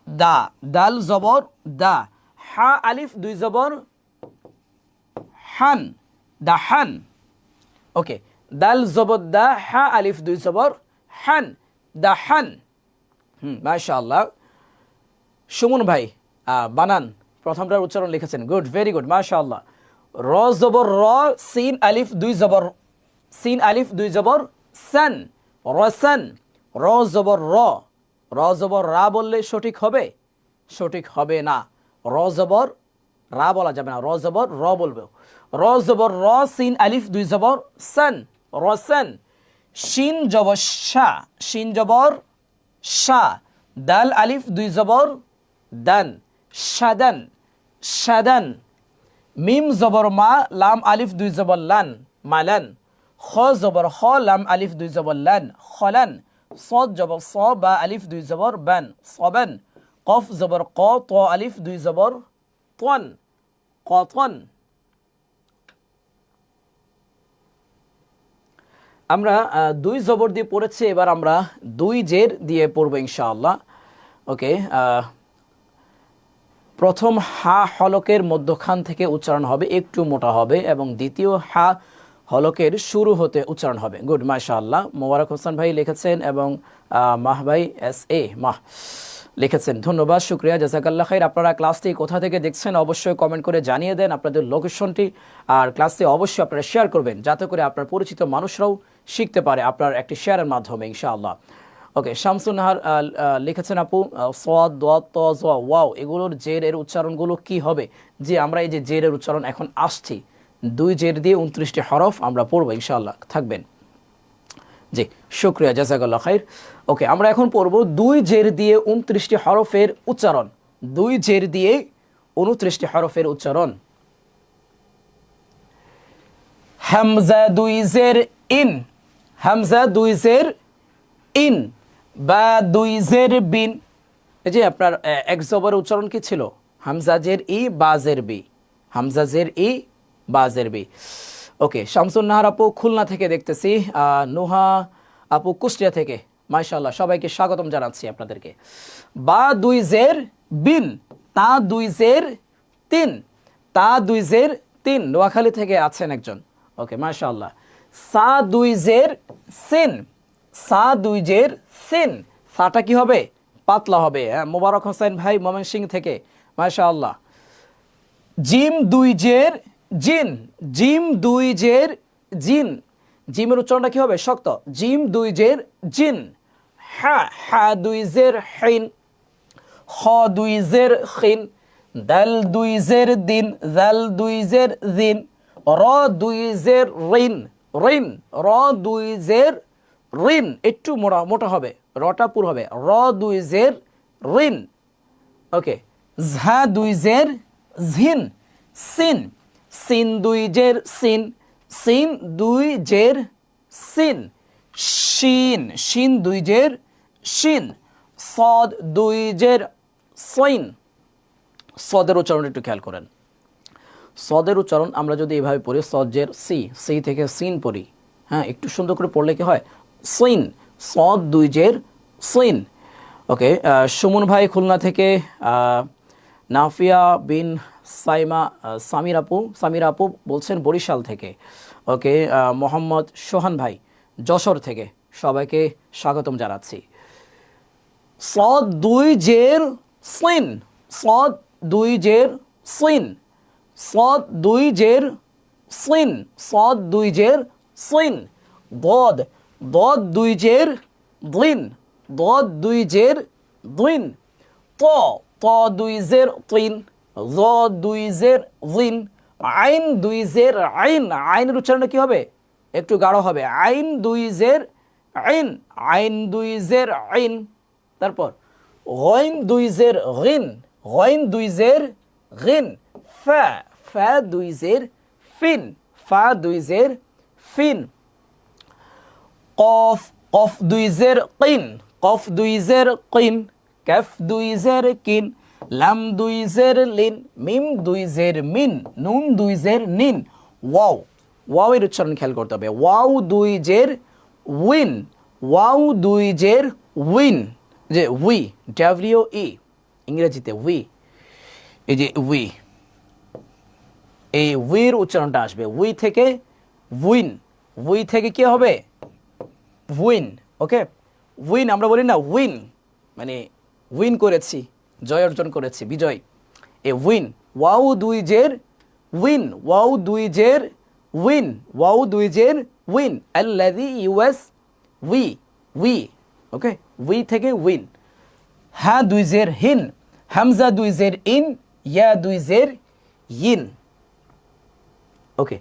দা, দাল জবর দা। হা আলিফ 2 জবর হান, দাহান। ওকে, দাল জবর দা, হা আলিফ 2 জবর হান, দাহান। মাশাআল্লাহ। সুমন ভাই বানান প্রথমটার উচ্চারণ লিখেছেন, গুড, ভেরি গুড, মাশাআল্লাহ। র জবর র, সিন আলিফ 2 জবর, সিন আলিফ 2 জবর সান, রসান। র জবর র, র জবর রা বললে সঠিক হবে? সঠিক হবে না। র জবর রা বলা যাবে না, র জবর র বলবে। র জবর র, সিন আলিফ 2 জবর সান, রসান। শিন জবর শা, শিন জবর শা। দাল আলিফ 2 জবর দান, শাদান, শাদান। মিম জবর মা, লাম আলিফ 2 জবর লান, মালান। খ জবর খ, লাম আলিফ 2 জবর লান, খলান। সদ জবর স, বা আলিফ 2 জবর বান, সবান। কফ জবর ক, ত আলিফ 2 জবর তন, কতন। আমরা 2 জবর দিয়ে পড়েছি, এবার আমরা 2 জের দিয়ে পড়বো ইনশাআল্লাহ। ওকে, প্রথম হা হলকের মধ্যখান থেকে উচ্চারণ হবে, একটু মোটা হবে, এবং দ্বিতীয় হা হলকের শুরু হতে উচ্চারণ হবে। গুড, মাশাআল্লাহ। মোবারক হোসেন ভাই লিখেছেন এবং মাহ ভাই SA মাহ লিখেছেন, ধন্যবাদ, শুক্রিয়া, জাযাকাল্লাহ খাইর। আপনারা ক্লাসটি কোথা থেকে দেখছেন অবশ্যই কমেন্ট করে জানিয়ে দেন আপনাদের লোকেশনটি, আর ক্লাসটি অবশ্যই আপনারা শেয়ার করবেন যাতে করে আপনার পরিচিত মানুষরাও শিখতে পারে আপনার একটি শেয়ারের মাধ্যমে ইনশাআল্লাহ। ওকে, শামসুন নাহার লিখেছেন আপু সাদ দাদ ত জ ওয়াও, এগুলোর জের এর উচ্চারণগুলো কি হবে? যে আমরা এই যে জের এর উচ্চারণ এখন আসছি, 2 জের দিয়ে 29টি হরফ আমরা পড়বো ইনশাআল্লাহ, থাকবেন। জি, শুকরিয়া, জাযাকাল্লাহ খাইর। ওকে, আমরা এখন পড়বো 2 জের দিয়ে 29টি হরফের উচ্চারণ। 2 জের দিয়ে 29টি হরফের উচ্চারণ। হামজা 2 জের ইন, হামজা 2 জের ইন। বা 2 জের বিন। এই যে আপনার এক জবরের উচ্চারণ কি ছিল? হামজা জের ই, বা জের বি, হামজা জের ই, বা জের বি। ওকে, শামসুন নাহার আপু খুলনা থেকে দেখতেছি, নুহা আপু কুষ্টিয়া থেকে, মাশাআল্লাহ, সবাইকে স্বাগতম জানাচ্ছি আপনাদেরকে। বা 2 জের বিন, তা 2 জের তিন, তা 2 জের তিন। নোয়াখালী থেকে আছেন একজন, ওকে, মাশাআল্লাহ। সা 2 জের সিন, সা 2 জের সিন। সাটা কি হবে? পাতলা হবে। মোবারক হোসেন ভাই ময়মনসিংহ থেকে, মাশাআল্লাহ। জিম 2 জের জিন, জিম 2 জের জিন। জিমের উচ্চারণটা কি হবে? শক্ত। জিম 2 জের জিন। হা, হা 2 জের হিন, খ 2 জের খিন। দাল 2 জের দিন, জাল 2 জের জিন। র 2 জের রিন, রিন। র 2 জের রিন, একটু মোটা মোটা হবে, রটা পুর হবে। র 2 জের রিন। ওকে, ঝা 2 জের ঝিন, সিন। সিন 2 জের সিন, সিন 2 জের সিন। শিন, শিন 2 জের শিন। সদ 2 জের সইন। সদের উচ্চারণ একটু খেয়াল করেন। সদের উচ্চারণ আমরা যদি এভাবে পড়ি, সদ জের সি, সি থেকে সিন পড়ি, হ্যাঁ, একটু সুন্দর করে পড়লে কি হয়? সইন। সদ 2 জের সইন। ওকে, সুমন ভাই খুলনা থেকে, নাফিয়া বিন সাইমা সামির আপু বলছেন বরিশাল থেকে। ওকে, মোহাম্মদ সোহান ভাই যশোর থেকে, সবাইকে স্বাগতম জানাচ্ছি। সদ দুই জের সিন, সদ দুই জের সিন, সদ দুই জের সিন, সদ দুই জের সিন। দদ, দদ দুই জের দিন, দদ দুই জের দিন। ত, ত দুই জের তিন, জ দুই জের দিন। আইন দুই জের আইন, আইনের উচ্চারণটা কি হবে? একটু গাঢ় হবে। আইন দুই জের আইন, আইন দুই জের আইন। তারপর গইন দুই জের গিন, গইন দুই জের গিন। ফা, ফা দুই জের ফিন, ফা দুই জের ফিন। কফ, কফ দুই জের কিন, কফ দুই জের কিন। কাফ দুই জের কিন। লাম দুই জের লিন, মিম দুই জের মিন, নুন দুই জের নিন। ওয়াও, ওয়াও এর উচ্চারণ খেয়াল করতে হবে। ওয়াও দুই জের উইন, ওয়াও দুই জের উইন। যে উই, ডাব্লিউ ই, ইংরেজিতে উই, এই যে উই, এই উইর উচ্চারণটা আসবে। উই থেকে উইন, উই থেকে কি হবে? উইন। ওকে, উইন আমরা বলি না, উইন মানে উইন করেছি, জয় অর্জন করেছি, বিজয়। এ উইন, ওয়াও দুই জের উইন, ওয়াও দুই জের উইন, ওয়াও দুই জের উইন। আল্লাযী US we, we. Okay, we থেকে উইন। হা দুই জের হিন, হামজা দুই জের ইন, ইয়া দুই জের ইন। ওকে,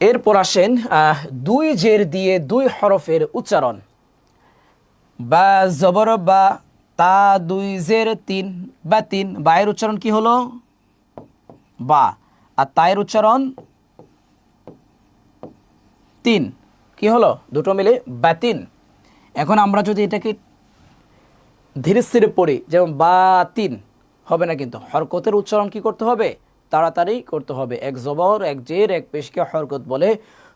এরপর আসেন দুই জের দিয়ে দুই হরফের উচ্চারণ। বা জবর বা, তা দুই জের তিন, বা তিন। বায়ের উচ্চারণ কি হলো? বা। আর তায়ের উচ্চারণ তিন, কি হলো? দুটো মিলে বাতিন। এখন আমরা যদি এটাকে ধীরে স্থিরে পড়ি, যেমন বা তিন হবে না, কিন্তু হরকতের উচ্চারণ কি করতে হবে? তাড়াতাড়ি করতে হবে। এক জবর, এক জের, এক পেশকে হরকত বলে।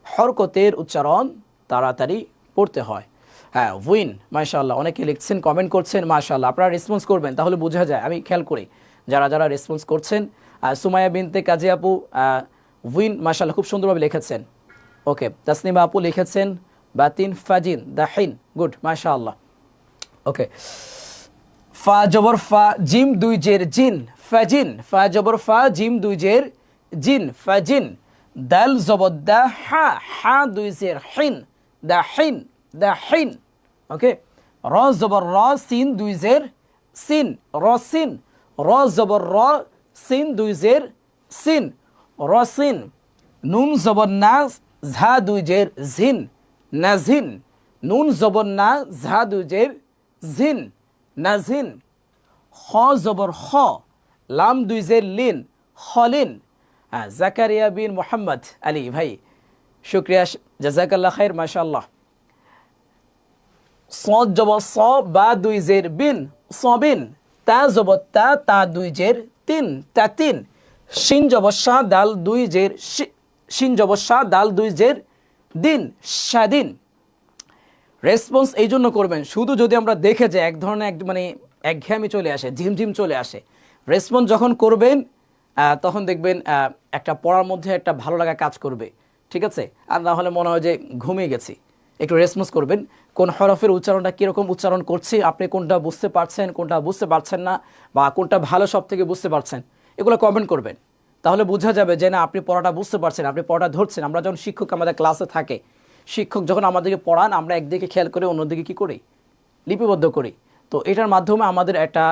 হরকতের উচ্চারণ তাড়াতাড়ি পড়তে হয়। হ্যাঁ, উইন, মাশাআল্লাহ। অনেকে লিখছেন, কমেন্ট করছেন, মাশাআল্লাহ। আপনারা রেসপন্স করবেন, তাহলে বোঝা যায়। আমি খেয়াল করি যারা যারা রেসপন্স করছেন। সুমাইয়া বিনতে কাজী আপু উইন, মাশাআল্লাহ, খুব সুন্দরভাবে লিখেছেন। ওকে, তাসনিমা আপু লিখেছেন বাতিন ফাজিন দাহিন, গুড, মাশাআল্লাহ। ওকে, ফা জবর ফা, জিম দুই জের জিন, ফাজিন। ফা জবর ফা, জিম দুই জের জিন, ফাজিন। দাল জবর দা, হা, হা দুই জের হিন, দাহিন, দাহিন। ওকে, র জবর র, সিন দুই জের সিন, রসিন। র জবর র, সিন দুই জের সিন, রসিন। নুন জবর না, ঝা দুই জের ঝিন, নাঝিন। নুন জবর না, ঝা দুই জের ঝিন, নাঝিন। খ জবর খ, লাম দুই জের লিন, খলিন। জাকারিয়া বিন মোহাম্মদ আলী ভাই, শুক্রিয়া, জাজাকাল্লাহ খাইর, মাশাআল্লাহ। সদ জবর স, বা দুই জের বিন, সবিন। তা জবর তা, তা দুই জের তিন, তাতিন। শিন জবর শাহ, দাল দুই জের শিন জবর শাহ, দাল দুই জের দিন, স্বাধীন। রেসপন্স এই জন্য করবেন, শুধু যদি আমরা দেখে যে এক ধরনের মানে একঘেয়েমি চলে আসে, ঝিমঝিম চলে আসে। রেসপন্স যখন করবেন তখন দেখবেন একটা পড়ার মধ্যে একটা ভালো লাগা কাজ করবে, ঠিক আছে? আর না হলে মনে হয় যে ঘুমিয়ে গেছি। একটু রেসপন্স করবেন, কোন হরফের উচ্চারণটা কীরকম উচ্চারণ করছি, আপনি কোনটা বুঝতে পারছেন, কোনটা বুঝতে পারছেন না, বা কোনটা ভালো সব থেকে বুঝতে পারছেন, এগুলো কমেন্ট করবেন। তাহলে বোঝা যাবে যে না, আপনি পড়াটা বুঝতে পারছেন, আপনি পড়াটা ধরছেন। আমরা যখন শিক্ষক আমাদের ক্লাসে থাকে, শিক্ষক যখন আমাদেরকে পড়ান, আমরা একদিকে খেয়াল করে অন্যদিকে কী করি? লিপিবদ্ধ করি। তো এটার মাধ্যমে আমাদের একটা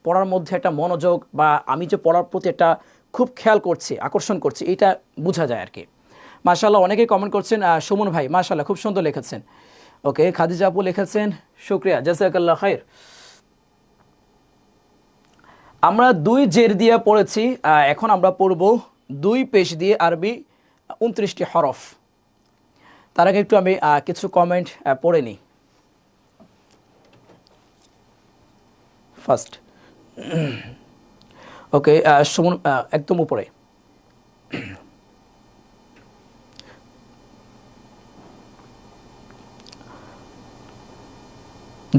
পড়ার মধ্যে একটা মনোযোগ, বা আমি যে পড়ার প্রতি একটা খুব খেয়াল করছি, আকর্ষণ করছি, এটা বোঝা যায় আর কি। মাশাআল্লাহ, অনেকেই কমেন্ট করছেন। সুমন ভাই, মাশাআল্লাহ, খুব সুন্দর লিখেছেন। ওকে, খাদিজা আপু লিখেছেন, শুক্রিয়া, জাযাকাল্লাহ খাইর। আমরা দুই জের দিয়ে পড়েছি, এখন আমরা পড়ব দুই পেশ দিয়ে আরবি 29টি হরফ। তার আগে একটু আমি কিছু কমেন্ট পড়ে নিই। ফার্স্ট, ওকে, সুমন একদম উপরে।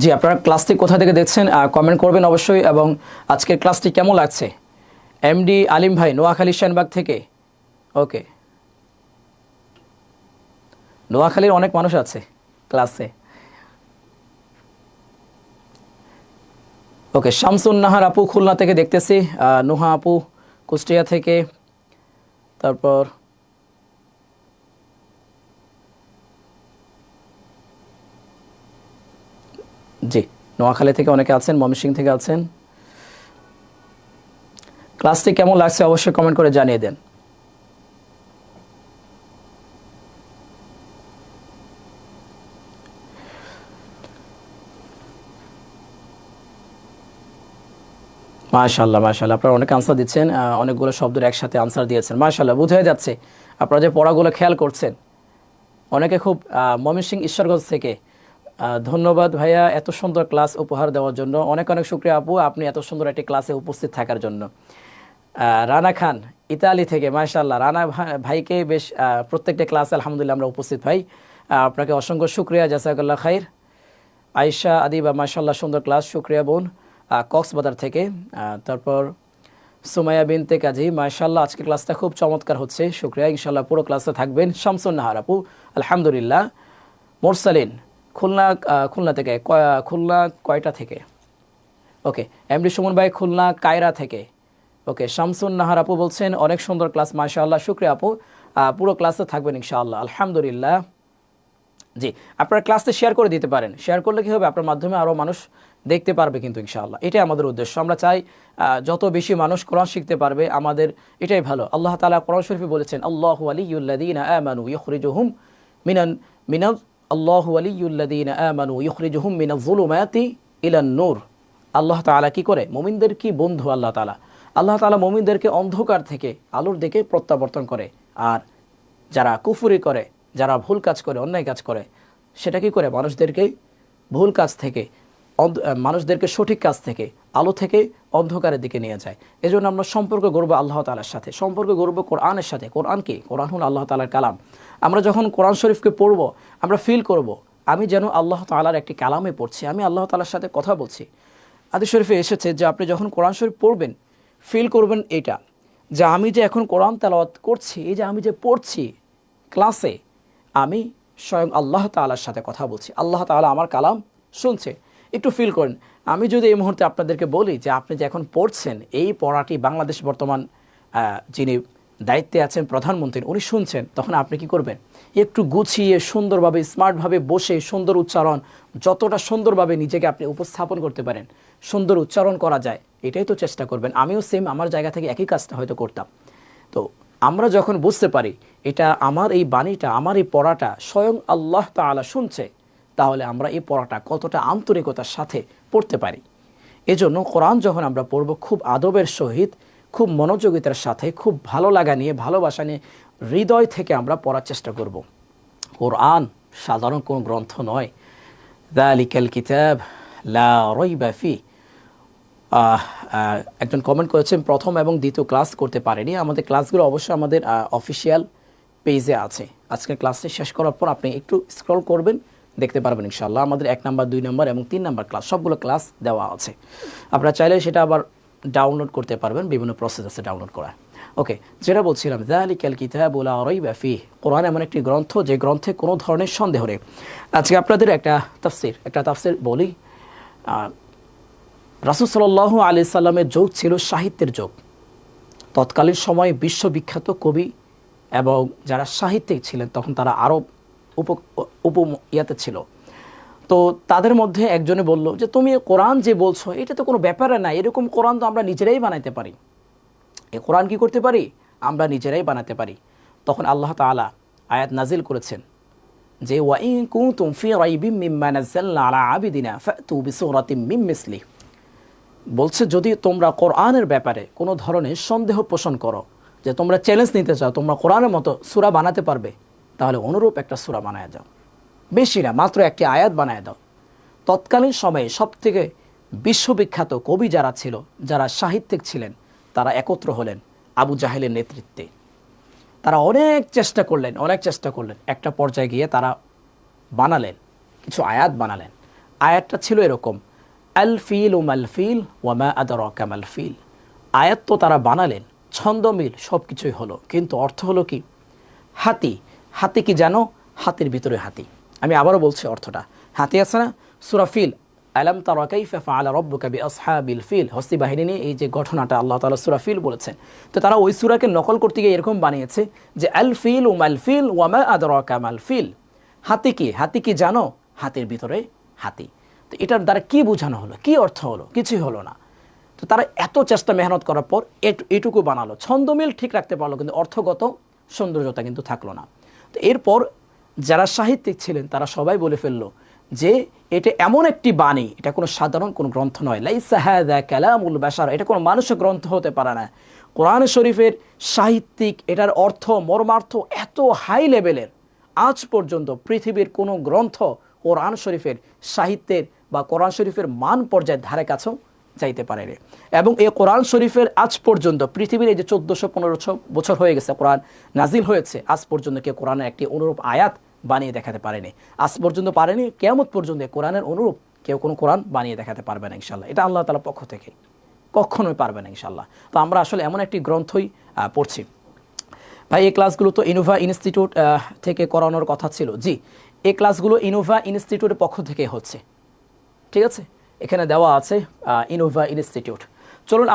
জি, আপনারা ক্লাসটি কোথা থেকে দেখছেন কমেন্ট করবেন অবশ্যই, এবং আজকের ক্লাসটি কেমন লাগছে। এমডি আলিম ভাই, নোয়াখালী শানবাগ থেকে। ওকে, নোয়াখালীর অনেক মানুষ আছে, ক্লাসে। ওকে, শামসুন নাহার আপু খুলনা থেকে দেখতেছি, নুহা আপু কুষ্টিয়া থেকে, তারপর জি নোয়াখালী থেকে অনেকে আছেন, ময়মনসিংহ থেকে আছেন। ক্লাসটি কেমন লাগছে অবশ্যই কমেন্ট করে জানিয়ে দেন। মাশাআল্লাহ মাশাআল্লাহ, আপনারা অনেক আনসার দিচ্ছেন, অনেকগুলো শব্দের একসাথে আনসার দিয়েছেন, মাশাআল্লাহ বোঝা যাচ্ছে আপনারা যে পড়াগুলো খেয়াল করছেন। অনেকে খুব ময়মনসিংহ ঈশ্বরগঞ্জ থেকে, ধন্যবাদ ভাইয়া এত সুন্দর ক্লাস উপহার দেওয়ার জন্য, অনেক অনেক শুকরিয়া আপু আপনি এত সুন্দর একটি ক্লাসে উপস্থিত থাকার জন্য। রানা খান ইতালি থেকে, মাশাআল্লাহ রানা ভাইকে বেশ প্রত্যেকটা ক্লাসে আলহামদুলিল্লাহ আমরা উপস্থিত ভাই, আপনাকে অসংখ্য শুকরিয়া, জাযাকাল্লাহ খাইর। আয়েশা আদিবা মাশাআল্লাহ সুন্দর ক্লাস, শুকরিয়া বোন কক্সবাজার থেকে। তারপর সুমাইয়া বিনতে কাজী, মাশাআল্লাহ আজকে ক্লাসটা খুব চমৎকার হচ্ছে, শুকরিয়া, ইনশাআল্লাহ পুরো ক্লাসে থাকবেন। শামসুন নাহার আপু আলহামদুলিল্লাহ। মোরসালিন খুলনা থেকে, খুলনা কয়টা থেকে, ওকে এমডি সুমন ভাই খুলনা কায়রা থেকে, ওকে শামসুন নাহার আপু বলছেন অনেক সুন্দর ক্লাস, মাশাআল্লাহ শুকরিয়া আপু, পুরো ক্লাসে থাকবেন ইনশাআল্লাহ, আলহামদুলিল্লাহ। জি আপনারা ক্লাসটা শেয়ার করে দিতে পারেন, শেয়ার করলে কী হবে আপনার মাধ্যমে আরও মানুষ দেখতে পারবে কিন্তু ইনশাআল্লাহ, এটাই আমাদের উদ্দেশ্য। আমরা চাই যত বেশি মানুষ কোরআন শিখতে পারবে আমাদের এটাই ভালো। আল্লাহ তাআলা কোরআন শরীফে বলেছেন আল্লাহু ওয়ালিয়ুল্লাযীনা আমানু ইখরিজুহুম আল্লাহু ওয়ালিয়ুল্লাযীনা আমানু ইখরিজুহুম মিনাজ যুলুমাতি ইলান নূর। আল্লাহ তাআলা কি করে, মুমিনদের কি বন্ধু আল্লাহ তাআলা, আল্লাহ তাআলা মুমিনদেরকে অন্ধকার থেকে আলোর দিকে প্রত্যাবর্তন করে, আর যারা কুফরি করে, যারা ভুল কাজ করে, অন্যায় কাজ করে, সেটা কি করে মানুষদেরকে ভুল কাজ থেকে, মানুষদেরকে সঠিক কাজ থেকে, আলো থেকে অন্ধকারের দিকে নিয়ে যায়। এজন্য আমরা সম্পর্ক গড়ব আল্লাহ তাআলার সাথে, সম্পর্ক গড়ব কোরআনের সাথে। কোরআন কি, কোরআন হল আল্লাহ তাআলার কালাম। আমরা যখন কোরআন শরীফকে পড়ব আমরা ফিল করব আমি যেন আল্লাহ তাআলার একটি কালামে পড়ছি, আমি আল্লাহ তাআলার সাথে কথা বলছি। হাদিস শরীফে এসেছে যে আপনি যখন কোরআন শরীফ পড়বেন ফিল করবেন এটা, যে আমি যে এখন কোরআন তেলাওয়াত করছি, এই যে আমি যে পড়ছি ক্লাসে, আমি স্বয়ং আল্লাহ তাআলার সাথে কথা বলছি, আল্লাহ তাআলা আমার কালাম শুনছে। একটু ফিল করেন। আমি যদি এই মুহূর্তে আপনাদেরকে বলি যে আপনি যে এখন পড়ছেন এই পড়াটি বাংলাদেশ বর্তমান যিনি দায়িত্বে আছেন প্রধানমন্ত্রী, উনি শুনছেন, তখন আপনি কি করবেন, একটু গুছিয়ে সুন্দরভাবে স্মার্টভাবে বসে সুন্দর উচ্চারণ, যতটা সুন্দরভাবে নিজেকে আপনি উপস্থাপন করতে পারেন, সুন্দর উচ্চারণ করা যায়, এটাই তো চেষ্টা করবেন। আমিও সেম আমার জায়গা থেকে একই কাজটা হয়তো করতাম। তো আমরা যখন বুঝতে পারি এটা আমার এই বাণীটা, আমার এই পড়াটা স্বয়ং আল্লাহ তাআলা শুনছে, তাহলে আমরা এই পড়াটা কতটা আন্তরিকতার সাথে পড়তে পারি। এজন্য কোরআন যখন আমরা পড়ব খুব আদবের সহিত, খুব মনোযোগিতার সাথে, খুব ভালো লাগা নিয়ে, ভালোবাসা নিয়ে, হৃদয় থেকে আমরা পড়ার চেষ্টা করব। কোরআন সাধারণ কোনো গ্রন্থ নয়। যালিকাল কিতাব লা রাইবা ফিহ। একজন কমেন্ট করেছেন প্রথম এবং দ্বিতীয় ক্লাস করতে পারেনি, আমাদের ক্লাসগুলো অবশ্যই আমাদের অফিসিয়াল পেজে আছে। আজকের ক্লাসটি শেষ করার পর আপনি একটু স্ক্রল করবেন, দেখতে পারবেন ইনশাআল্লাহ আমাদের 1 নাম্বার 2 নাম্বার এবং 3 নাম্বার ক্লাস সবগুলো ক্লাস দেওয়া আছে। আপনারা চাইলে সেটা আবার ডাউনলোড করতে পারবেন, বিভিন্ন প্রসেস আছে ডাউনলোড করা। ওকে, যেটা বলছিলাম যালিকাল কিতাবু লা রাইবা ফিহ, কোরআন এমন একটি গ্রন্থ যে গ্রন্থে কোনো ধরনের সন্দেহ নেই। আজকে আপনাদের একটা তাফসির বলি। রাসূল সাল্লাল্লাহু আলাইহি সাল্লামের যুগ ছিল সাহিত্যের যুগ। তৎকালীন সময়ে বিশ্ববিখ্যাত কবি এবং যারা সাহিত্যিক ছিলেন তখন তারা আরব ইয়াতে ছিল। তো তাদের মধ্যে একজনে বলল যে তুমি কোরআন যে বলছো এটা তো কোনো ব্যাপার না, এরকম কোরআন তো আমরা নিজেরাই বানাইতে পারি। এই কোরআন কি করতে পারি, আমরা নিজেরাই বানাতে পারি। তখন আল্লাহ তাআলা আয়াত নাজিল করেছেন যে ওয়া ইন কুনতুম ফি রাইবিম মিম্মা নাযালনা আলা আবিদিনা ফাতু বিসূরাতিম মিন মিসলিহি, বলছে যদি তোমরা কোরআনের ব্যাপারে কোনো ধরনের সন্দেহ পোষণ করো, যে তোমরা চ্যালেঞ্জ নিতে চাও তোমরা কোরআনের মতো সূরা বানাতে পারবে, তাহলে অনুরূপ একটা সূরা বানায় যাও, বেশি না মাত্র একটি আয়াত বানায় দাও। তৎকালীন সময়ে সবথেকে বিশ্ববিখ্যাত কবি যারা ছিল, যারা সাহিত্যিক ছিলেন, তারা একত্র হলেন আবু জাহেলের নেতৃত্বে। তারা অনেক চেষ্টা করলেন, একটা পর্যায়ে গিয়ে তারা বানালেন, কিছু আয়াত বানালেন। আয়াতটা ছিল এরকম, আল ফিল মাল ফিল ওয়া মা আদরাকা মাল ফিল। আয়াত তো তারা বানালেন, ছন্দ মিল সব কিছুই হলো, কিন্তু অর্থ হলো কি, হাতি কি জানো, হাতির ভিতরে হাতি। আমি আবারও বলছি অর্থটা। হাতি আছে না, সূরা ফিল, আলাম তারা কাইফা ফাআলা রাব্বুকা বিআসহাবিল ফিল, হস্তি বাহিনী নিয়ে এই যে ঘটনাটা আল্লাহ তাআলা সূরা ফিল বলেছেন। তো তারা ওই সূরাকে নকল করতে গিয়ে এরকম বানিয়েছে যে আল ফিল ওয়াল ফিল ওয়া মা আদরাকা মাল ফিল, হাতি কি, হাতি কি জানো, হাতির ভিতরে হাতি। তো এটার দ্বারা কি বোঝানো হলো, কি অর্থ হলো, কিছুই হলো না। তো তারা এত চেষ্টা মেহনত করার পর এটুকু বানালো, ছন্দমিল ঠিক রাখতে পারলো, কিন্তু অর্থগত সৌন্দর্যতা কিন্তু থাকলো না। তো এরপর যারা সাহিত্যিক ছিলেন তারা সবাই বলে ফেললো যে এটা এমন একটি বাণী, এটা কোনো সাধারণ কোনো গ্রন্থ নয়, লাইসা হাযা কালামুল বাশার, এটা কোনো মানুষের গ্রন্থ হতে পারে না। কোরআন শরীফের সাহিত্যিক, এটার অর্থ মর্মার্থ এত হাই লেভেলের, আজ পর্যন্ত পৃথিবীর কোনো গ্রন্থ কোরআন শরীফের সাহিত্যের বা কোরআন শরীফের মান পর্যায়ের ধারে কাছেও যাইতে পারে রে। এবং এই কোরআন শরীফের আজ পর্যন্ত পৃথিবীর এই যে 1400-1500 বছর হয়ে গেছে কোরআন নাজিল হয়েছে, আজ পর্যন্ত কেউ কোরআনের একটি অনুরূপ আয়াত বানিয়ে দেখাতে পারেনি, আজ পর্যন্ত পারেনি, কিয়ামত পর্যন্ত কোরআনের অনুরূপ কেউ কোনো কোরআন বানিয়ে দেখাতে পারবে না ইনশাল্লাহ, এটা আল্লাহ তাআলার পক্ষ থেকে কখনোই পারবে না ইনশাল্লাহ। তো আমরা আসলে এমন একটি গ্রন্থই পড়ছি। ভাই এই ক্লাসগুলো তো ইনোভা ইনস্টিটিউট থেকে করানোর কথা ছিল। জি, এই ক্লাসগুলো ইনোভা ইনস্টিটিউটের পক্ষ থেকে হচ্ছে, ঠিক আছে, এখানে দেওয়া আছে ইনোভা ইনস্টিটিউট। চলুন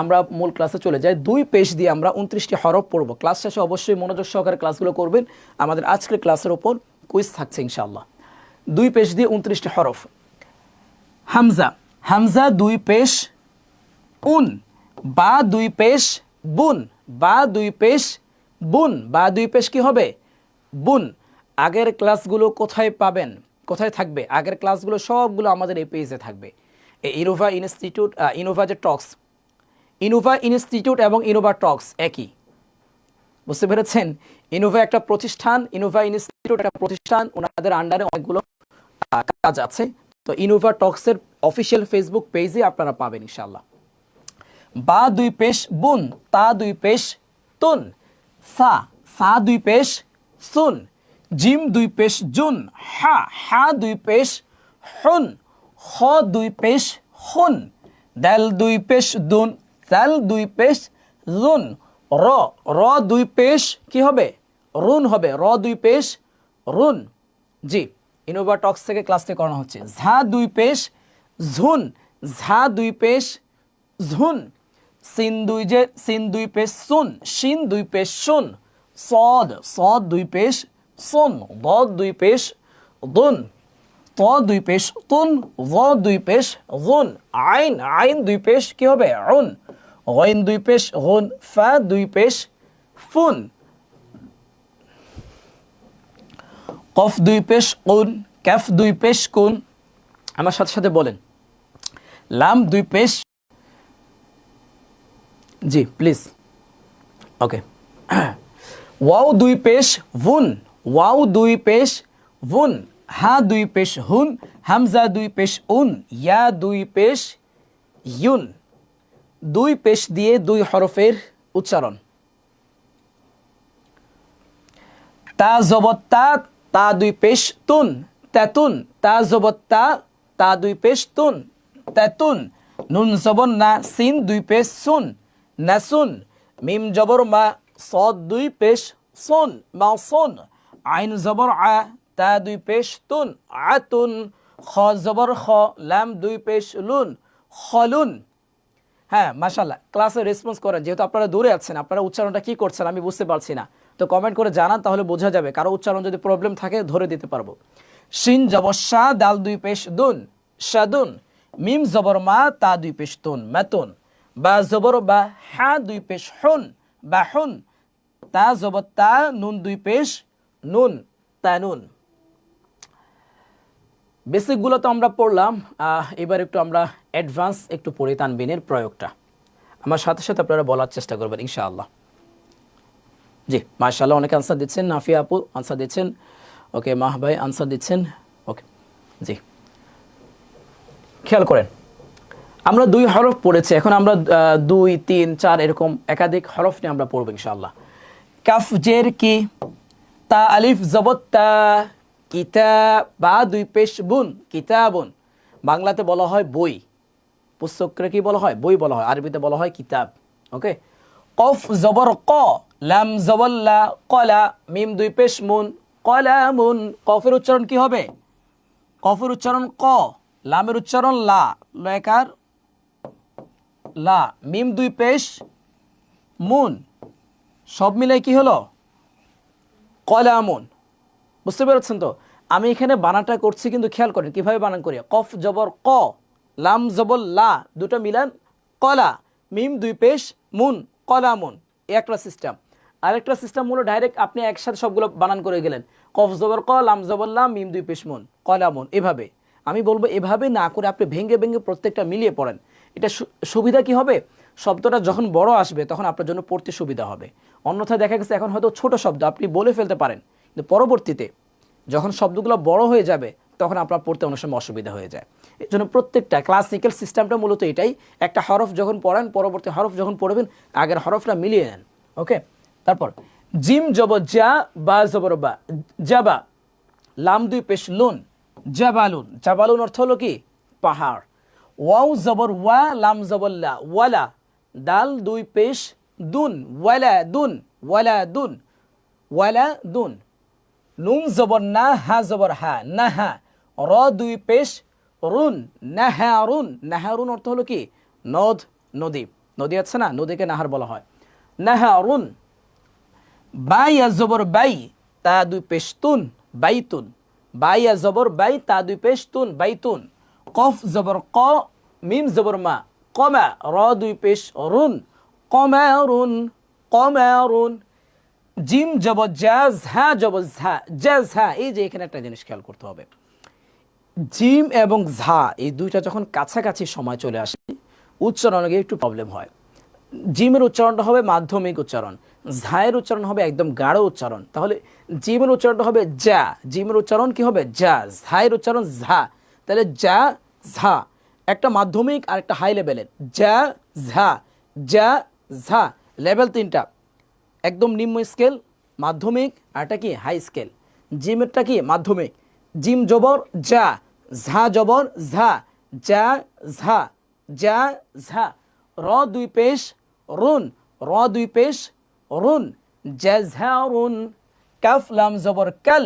আমরা মূল ক্লাসে চলে যাই। 2 পেজ দিয়ে আমরা 29টি হরফ পড়ব। ক্লাস শেষে অবশ্যই মনোযোগ সহকারে ক্লাসগুলো করবেন, আমাদের আজকের ক্লাসের ওপর কুইজ থাকছে ইনশাআল্লাহ। 2 পেজ দিয়ে 29টি হরফ। হামজা, হামজা 2 পেশ উন, বা 2 পেশ বুন, বা 2 পেশ বুন, বা 2 পেশ কি হবে, বুন। আগের ক্লাসগুলো কোথায় পাবেন, কোথায় থাকবে, আগের ক্লাসগুলো সবগুলো আমাদের এই পেজে থাকবে। এই ইনোভা ইনস্টিটিউট, ইনোভা যে টক্স, ইনোভা ইনস্টিটিউট এবং ইনোভা টক্স একই, বুঝতে পেরেছেন? ইনোভা একটা প্রতিষ্ঠান, ইনোভা ইনস্টিটিউট একটা প্রতিষ্ঠান, ওনাদের আন্ডারে অনেকগুলো কাজ আছে। তো ইনোভা টক্সের অফিসিয়াল ফেসবুক পেজে আপনারা পাবেন ইনশাআল্লাহ। বা 2 পেশ বুন, তা 2 পেশ তুন, সা, সা 2 পেশ সুন, জিম 2 পেশ জুন, হা, হা 2 পেশ হুন, খ 2 পেশ হুন, দাল 2 পেশ দুন, দাল 2 পেশ জুন, র, র 2 পেশ কি হবে, রুন হবে, র 2 পেশ রুন। জি, ইনোভা টক্স থেকে ক্লাসটি করানো হচ্ছে। ঝা 2 পেশ ঝুন, ঝা 2 পেশ ঝুন, সিন 2 পেশ সুন, শিন 2 পেশ শুন, সদ, সদ 2 পেশ সুন, দদ 2 পেশ দুন, ত 2 পেশ তুন, য 2 পেশ গুন, আইন, আইন 2 পেশ কি হবে, উন, গাইন 2 পেশ গুন, ফা 2 পেশ ফুন, কফ 2 পেশ কুন, কাফ 2 পেশ কুন, আমার সাথে সাথে বলেন, লাম 2 পেশ, জি প্লিজ, ওকে, ওয়াও 2 পেশ ভুন, ওয়াও 2 পেশ ভুন, হা 2 পেশ হুন, হামজা 2 পেশ উন, ইয়া 2 পেশ ইউন। 2 পেশ দিয়ে 2 হরফের উচ্চারণ। তা জবত তা, তা 2 পেশ তুন, তেতুন, তা জবত তা, তা 2 পেশ তুন, তেতুন। নুন জবর না, সিন 2 পেশ সুন, নাসুন। মিম জবর মা, সদ 2 পেশ সুন, মাসুন। আইন জবর আ, তা 2 পেশ তুন, আতুন। খ জবর খ, লাম 2 পেশ লুন, খলুন। হ্যাঁ মাশাআল্লাহ, ক্লাসে রেসপন্স করেন, যেহেতু আপনারা দূরে আছেন, আপনারা উচ্চারণটা কি করছেন আমি বুঝতে পারছি না, তো কমেন্ট করে জানান, তাহলে বোঝা যাবে, কারো উচ্চারণ যদি প্রবলেম থাকে ধরে দিতে পারবো। শিন জবর শা, দাল 2 পেশ দুন, শাদুন। মিম জবর মা, তা 2 পেশ তুন, মাতুন। বা জবর বা, হা 2 পেশ হুন, বাহুন। তা জবর তা, নুন 2 পেশ নুন, তানুন। বেসিকগুলো তো আমরা পড়লাম, এবার একটু আমরা অ্যাডভান্স একটু পড়ি তানবিনের প্রয়োগটা, আমার সাথে সাথে আপনারা বলার চেষ্টা করবেন ইনশাআল্লাহ। জি মাশাআল্লাহ, অনেকে আনসার দিচ্ছেন, নাফিয়া আপু আনসার দিচ্ছেন, ওকে, মাহ ভাই আনসার দিচ্ছেন, ওকে। জি খেয়াল করেন, আমরা 2 হরফ পড়েছি, এখন আমরা 2, 3, 4 এরকম একাধিক হরফ নিয়ে আমরা পড়ব ইনশাআল্লাহ। কাফ জের কি, তা আলিফ জবত তা, কিতাব, বা 2 পেশ বুন, কিতাবুন। বাংলাতে বলা হয় বই, পুস্তককে কি বলা হয়, বই বলা হয়, আরবিতে বলা হয় কিতাব, ওকে। কফ জবর ক, লাম জবর লা, কলা। মিম 2 পেশ মুন, কলামুন। কফের উচ্চারণ কি হবে? কফের উচ্চারণ ক, লামের উচ্চারণ লা, লয়কার লা, মিম দুই পেশ মুন, সব মিলে কি হলো? কলামুন। বুঝতে পেরেছেন তো? আমি এখানে বানানটা করছি, কিন্তু খেয়াল করেন কিভাবে বানান করি। কফ জবর ক, লাম জবর লা, দুটো মিলান কলা, মিম দুই পেশ মুন, কলামুন। এই একটা সিস্টেম। আরেকটা সিস্টেম হলো ডাইরেক্ট আপনি একসাথে সবগুলো বানান করে গেলেন, কফ জবর ক, লাম জবর লা, মিম দুই পেশ মুন, কলামুন। এভাবে আমি বলবো, এভাবে না করে আপনি ভেঙে ভেঙে প্রত্যেকটা মিলিয়ে পড়েন। এটা সুবিধা কি হবে? শব্দটা যখন বড় আসবে তখন আপনার জন্য পড়তে সুবিধা হবে। অন্যথায় দেখা গেছে এখন হয়তো ছোট শব্দ আপনি বলে ফেলতে পারেন, কিন্তু পরবর্তীতে যখন শব্দগুলো বড় হয়ে যাবে তখন আপনার পড়তে অনেক সময় অসুবিধা হয়ে যায়। এই জন্য প্রত্যেকটা ক্লাসিক্যাল সিস্টেমটা মূলত এটাই, একটা হরফ যখন পড়েন, পরবর্তী হরফ যখন পড়বেন আগের হরফটা মিলিয়ে নেন। ওকে, তারপর জিম জবর যা, বা জবর বা, জাবা, লাম দুই পেশ লুন, জাবালুন। জাবালুন অর্থ হলো কি? পাহাড়। ওয়াও জবর ওয়া, লাম জবর লা, ওয়ালা, দাল দুই পেশ দুন, ওয়ালা দুন, ওয়ালা দুন, ওয়ালা দুন। নুন জবর না, হা জবর হা, নাহা, র দুই পেশ রুন, নাহারুন। নাহারুন অর্থ হলো কি? নদ, নদী। নদী আছে না, নদীকে নাহার বলা হয়। নাহারুন। বাইয়া জবর বাই, তা দুই পেশ তুন, বাইতুন। বাইয়া জবর বাই, তা দুই পেশ তুন, বাইতুন। কফ জবর ক, মিম জবর মা, কমা, র দুই পেশ রুন, কমারুন, কমারুন। জিম জবর জাজ, হা জবর ঝা, জাজ হা। এই যে এখানে একটা জিনিস খেয়াল করতে হবে, জিম এবং ঝা এই দুইটা যখন কাছাকাছি সময় চলে আসে উচ্চারণে গিয়ে একটু প্রবলেম হয়। জিমের উচ্চারণটা হবে মাধ্যমিক উচ্চারণ, ঝায়ের উচ্চারণ হবে একদম গাঢ় উচ্চারণ। তাহলে জিমের উচ্চারণটা হবে যা, জিমের উচ্চারণ কি হবে? যা। ঝায়ের উচ্চারণ ঝা। তাহলে যা ঝা, একটা মাধ্যমিক আর একটা হাই লেভেলের। যা ঝা, যা ঝা, লেভেল তিনটা। একদম নিম্ন স্কেল মাধ্যমিক, আর একটা কি হাই স্কেল। জিমেরটা কি? মাধ্যমিক। জিম জবর যা, ঝা জবর ঝা, যা ঝা, যা ঝা। র দুই পেশ রুন, র দুই পেশ রুন, জাযহারুন। কাফ লাম জবর কাল,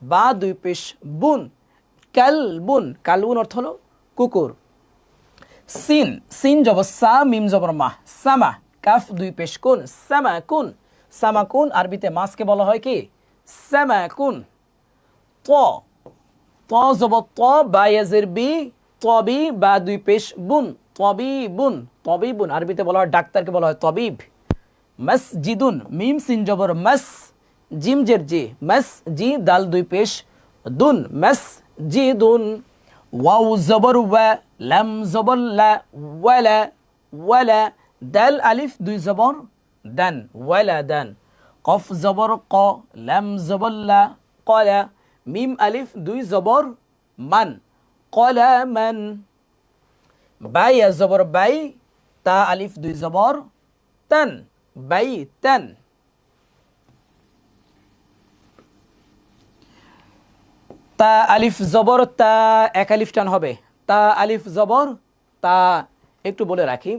বা দুই পেশ বুন, কালবুন। কালবুন অর্থ হলো কুকুর। সিন, সিন জবর সা, মিম জবর মাহ, সামা। কাফ দুই পেশ কুন, সামাকুন। সামাকুন আরবিতে মাছকে বলা হয় কি? সামাকুন। ত, ত জবর ত, বা ইয়াজের বি, তবি, বা দুই পেশ বুন, তবিবুন। তবিবুন আরবিতে বলা হয় ডাক্তারকে বলা হয় তবিব। মসজিদুন, মিম সিন জবর মস, জিম জের জি, মস জি, দাল দুই পেশ দুন, মসজিদুন। ওয়াও জবর ওয়া, লাম জবর লা, ওয়ালা, ওয়ালা। দাল আলিফ দুই জবর দান, ওয়ালা দান। কফ জবর ক, লাম জবর লা, কলা। মিম আলিফ দুই জবর মান, কলামান। বাই জবর বাই, তা আলিফ দুই জবর তান, বাই তান। তা আলিফ জবর তা, এক আলিফ টান হবে। তা আলিফ জবর তা। একটু বলে রাখি,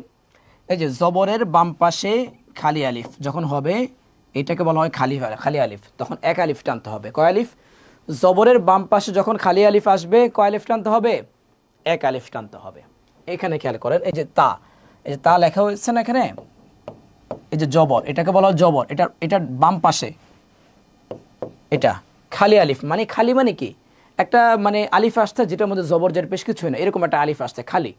এই যে জবরের বাম পাশে খালি আলিফ যখন হবে, এটাকে বলা হয় খালি খালি আলিফ, তখন এক আলিফ টানতে হবে। কয় আলিফ? জবরের বাম পাশে যখন খালি আলিফ আসবে কয় আলিফ টানতে হবে? এক আলিফ টানতে হবে। এখানে খেয়াল করেন, এই যে তা, এই যে তা লেখা হয়েছে না এখানে, এই যে জবর, এটাকে বলা হয় জবর। এটার বাম পাশে এটা খালি আলিফ, মানে খালি মানে কি? একটা মানে আলিফ আসছে যেটার মধ্যে জবর জের পেশ কিছুই না, এরকম একটা আলিফ আসছে খালি।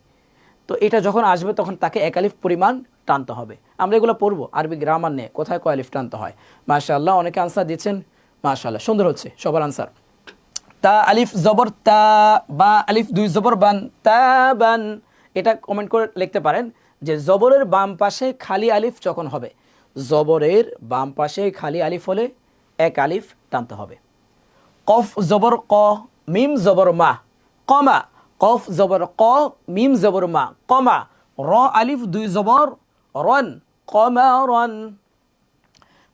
তো এটা যখন আসবে তখন তাকে এক আলিফ পরিমাণ টানতে হবে। আমরা এগুলো পড়বো আরবি গ্রামার নিয়ে, কোথায় কয় আলিফ টানতে হয়। মাশাআল্লাহ, অনেকে আনসার দিচ্ছেন, মাশাআল্লাহ, সুন্দর হচ্ছে সবার আনসার। তা আলিফ জবর তা, বা আলিফ দুই জবর বান, তা বান। এটা কমেন্ট করে লিখতে পারেন যে জবরের বাম পাশে খালি আলিফ যখন হবে, জবরের বাম পাশে খালি আলিফ হলে এক আলিফ টানতে হবে। কফ জবর ক, মিম জবর মা, কমা। কফ জবর ক, মিম জবর মা, কমা। র আলিফ দুই জবর রন, কমা রন।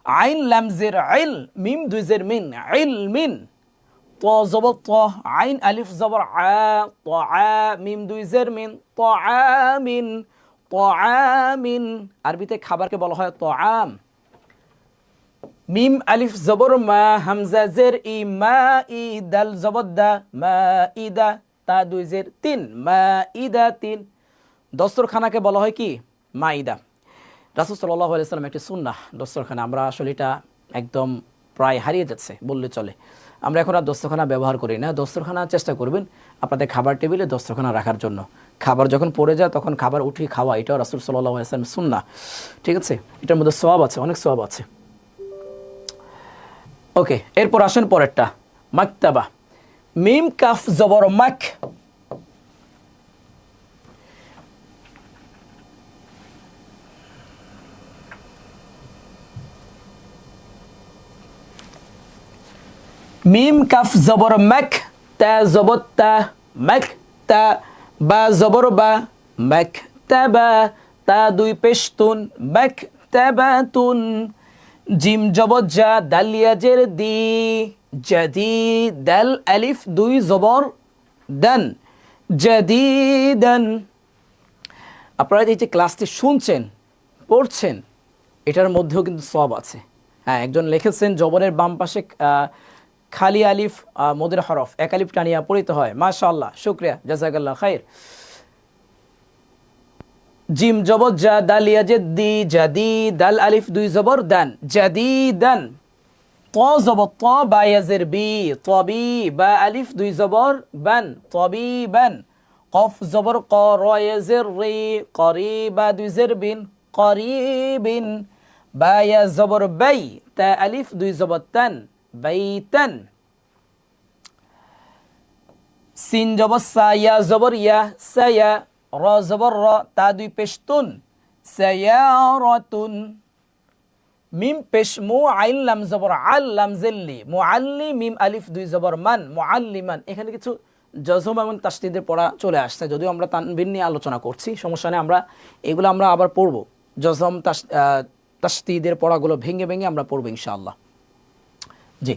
আইন লাম জের আইল, মিম দুই জের মিন, আইল মিন। ত জবর ত, আইন আলিফ জবর আ, ত আ, মিম দুই জের মিন, ত আমিন, ত আমিন। আরবিতে খাবারকে বলা হয় ত আম। মিম আলিফ জবর মা, হামজা জের ই, মা ই, দাল জবর দা, মা ইদা, তা দুই জের তিন, মা ইদা তিন। দস্তরখানাকে বলা হয় কি? মাইদা। রাসূল সাল্লাল্লাহু আলাইহি ওয়াসাল্লাম একটি সুন্নাহ দস্তরখানা, আমরা আসলে এটা একদম প্রায় হারিয়ে যাচ্ছে বললে চলে। আমরা এখন আর দস্তরখানা ব্যবহার করি না। দস্তরখানা চেষ্টা করবেন আপনাদের খাবার টেবিলে দস্তরখানা রাখার জন্য। খাবার যখন পড়ে যায় তখন খাবার উঠিয়ে খাওয়া, এটাও রাসূল সাল্লাল্লাহু আলাইহি ওয়াসাল্লাম সুন্নাহ। ঠিক আছে, এটার মধ্যে সওয়াব আছে, অনেক সওয়াব আছে। ওকে, এরপর আসেন পরেরটা, মাকতাবা। মিম কাফ জবর মাক, মিম কাফ জবর মাক, তা জবর তা, মাক তা, বা জবর বা, মাক তাবা, তা দুই পেশতুন, মাক তাবাতুন। জিম জবর জা, দালিয়া জের দি, জাদি, দাল আলিফ দুই জবর দান, জাদিদান। আপনারা এই যে ক্লাসটি শুনছেন, পড়ছেন, এটার মধ্যেও কিন্তু সওয়াব আছে। হ্যাঁ, একজন লিখেছেন জবরের বাম পাশে খালি আলিফ মদের হরফ, এক আলিফ টানিয়া পড়িতে হয়। মাশাআল্লাহ, শুকরিয়া, জাযাকাল্লাহ খাইর। জিম জবর জা, দালিয়া জেদ্দি, জাদি, দাল আলিফ দুই জবর দান, জাদিদান। ত জবর ত, বা ইয়াজের বি, তবি, বা আলিফ দুই জবর বান, তবিবান। কফ জবর ক, র ইয়াজের রি, করিবা দুই জের বিন, করিবিন। বা ইয়া জবর বাই, তা আলিফ দুই জবর তান, বাইতান। সিন জবর সা, ইয়া জবর ইয়া, সায়া, র জবর র, তা দুই পেশতুন, সায়ারাতুন। মিম পেশ মু, আইন লাম জবর আল, লাম জেল্লি, মুআল্লি, মিম আলিফ দুই জবর মান, মুআল্লিমান। এখানে কিছু জজম এবং তাসদীদের পড়া চলে আসছে, যদিও আমরা তানবিন নিয়ে আলোচনা করছি, সমস্যা নেই, আমরা এগুলো আমরা আবার পড়বো। জজম তাসদীদের পড়াগুলো ভেঙে ভেঙে আমরা পড়বো ইনশাআল্লাহ। জি,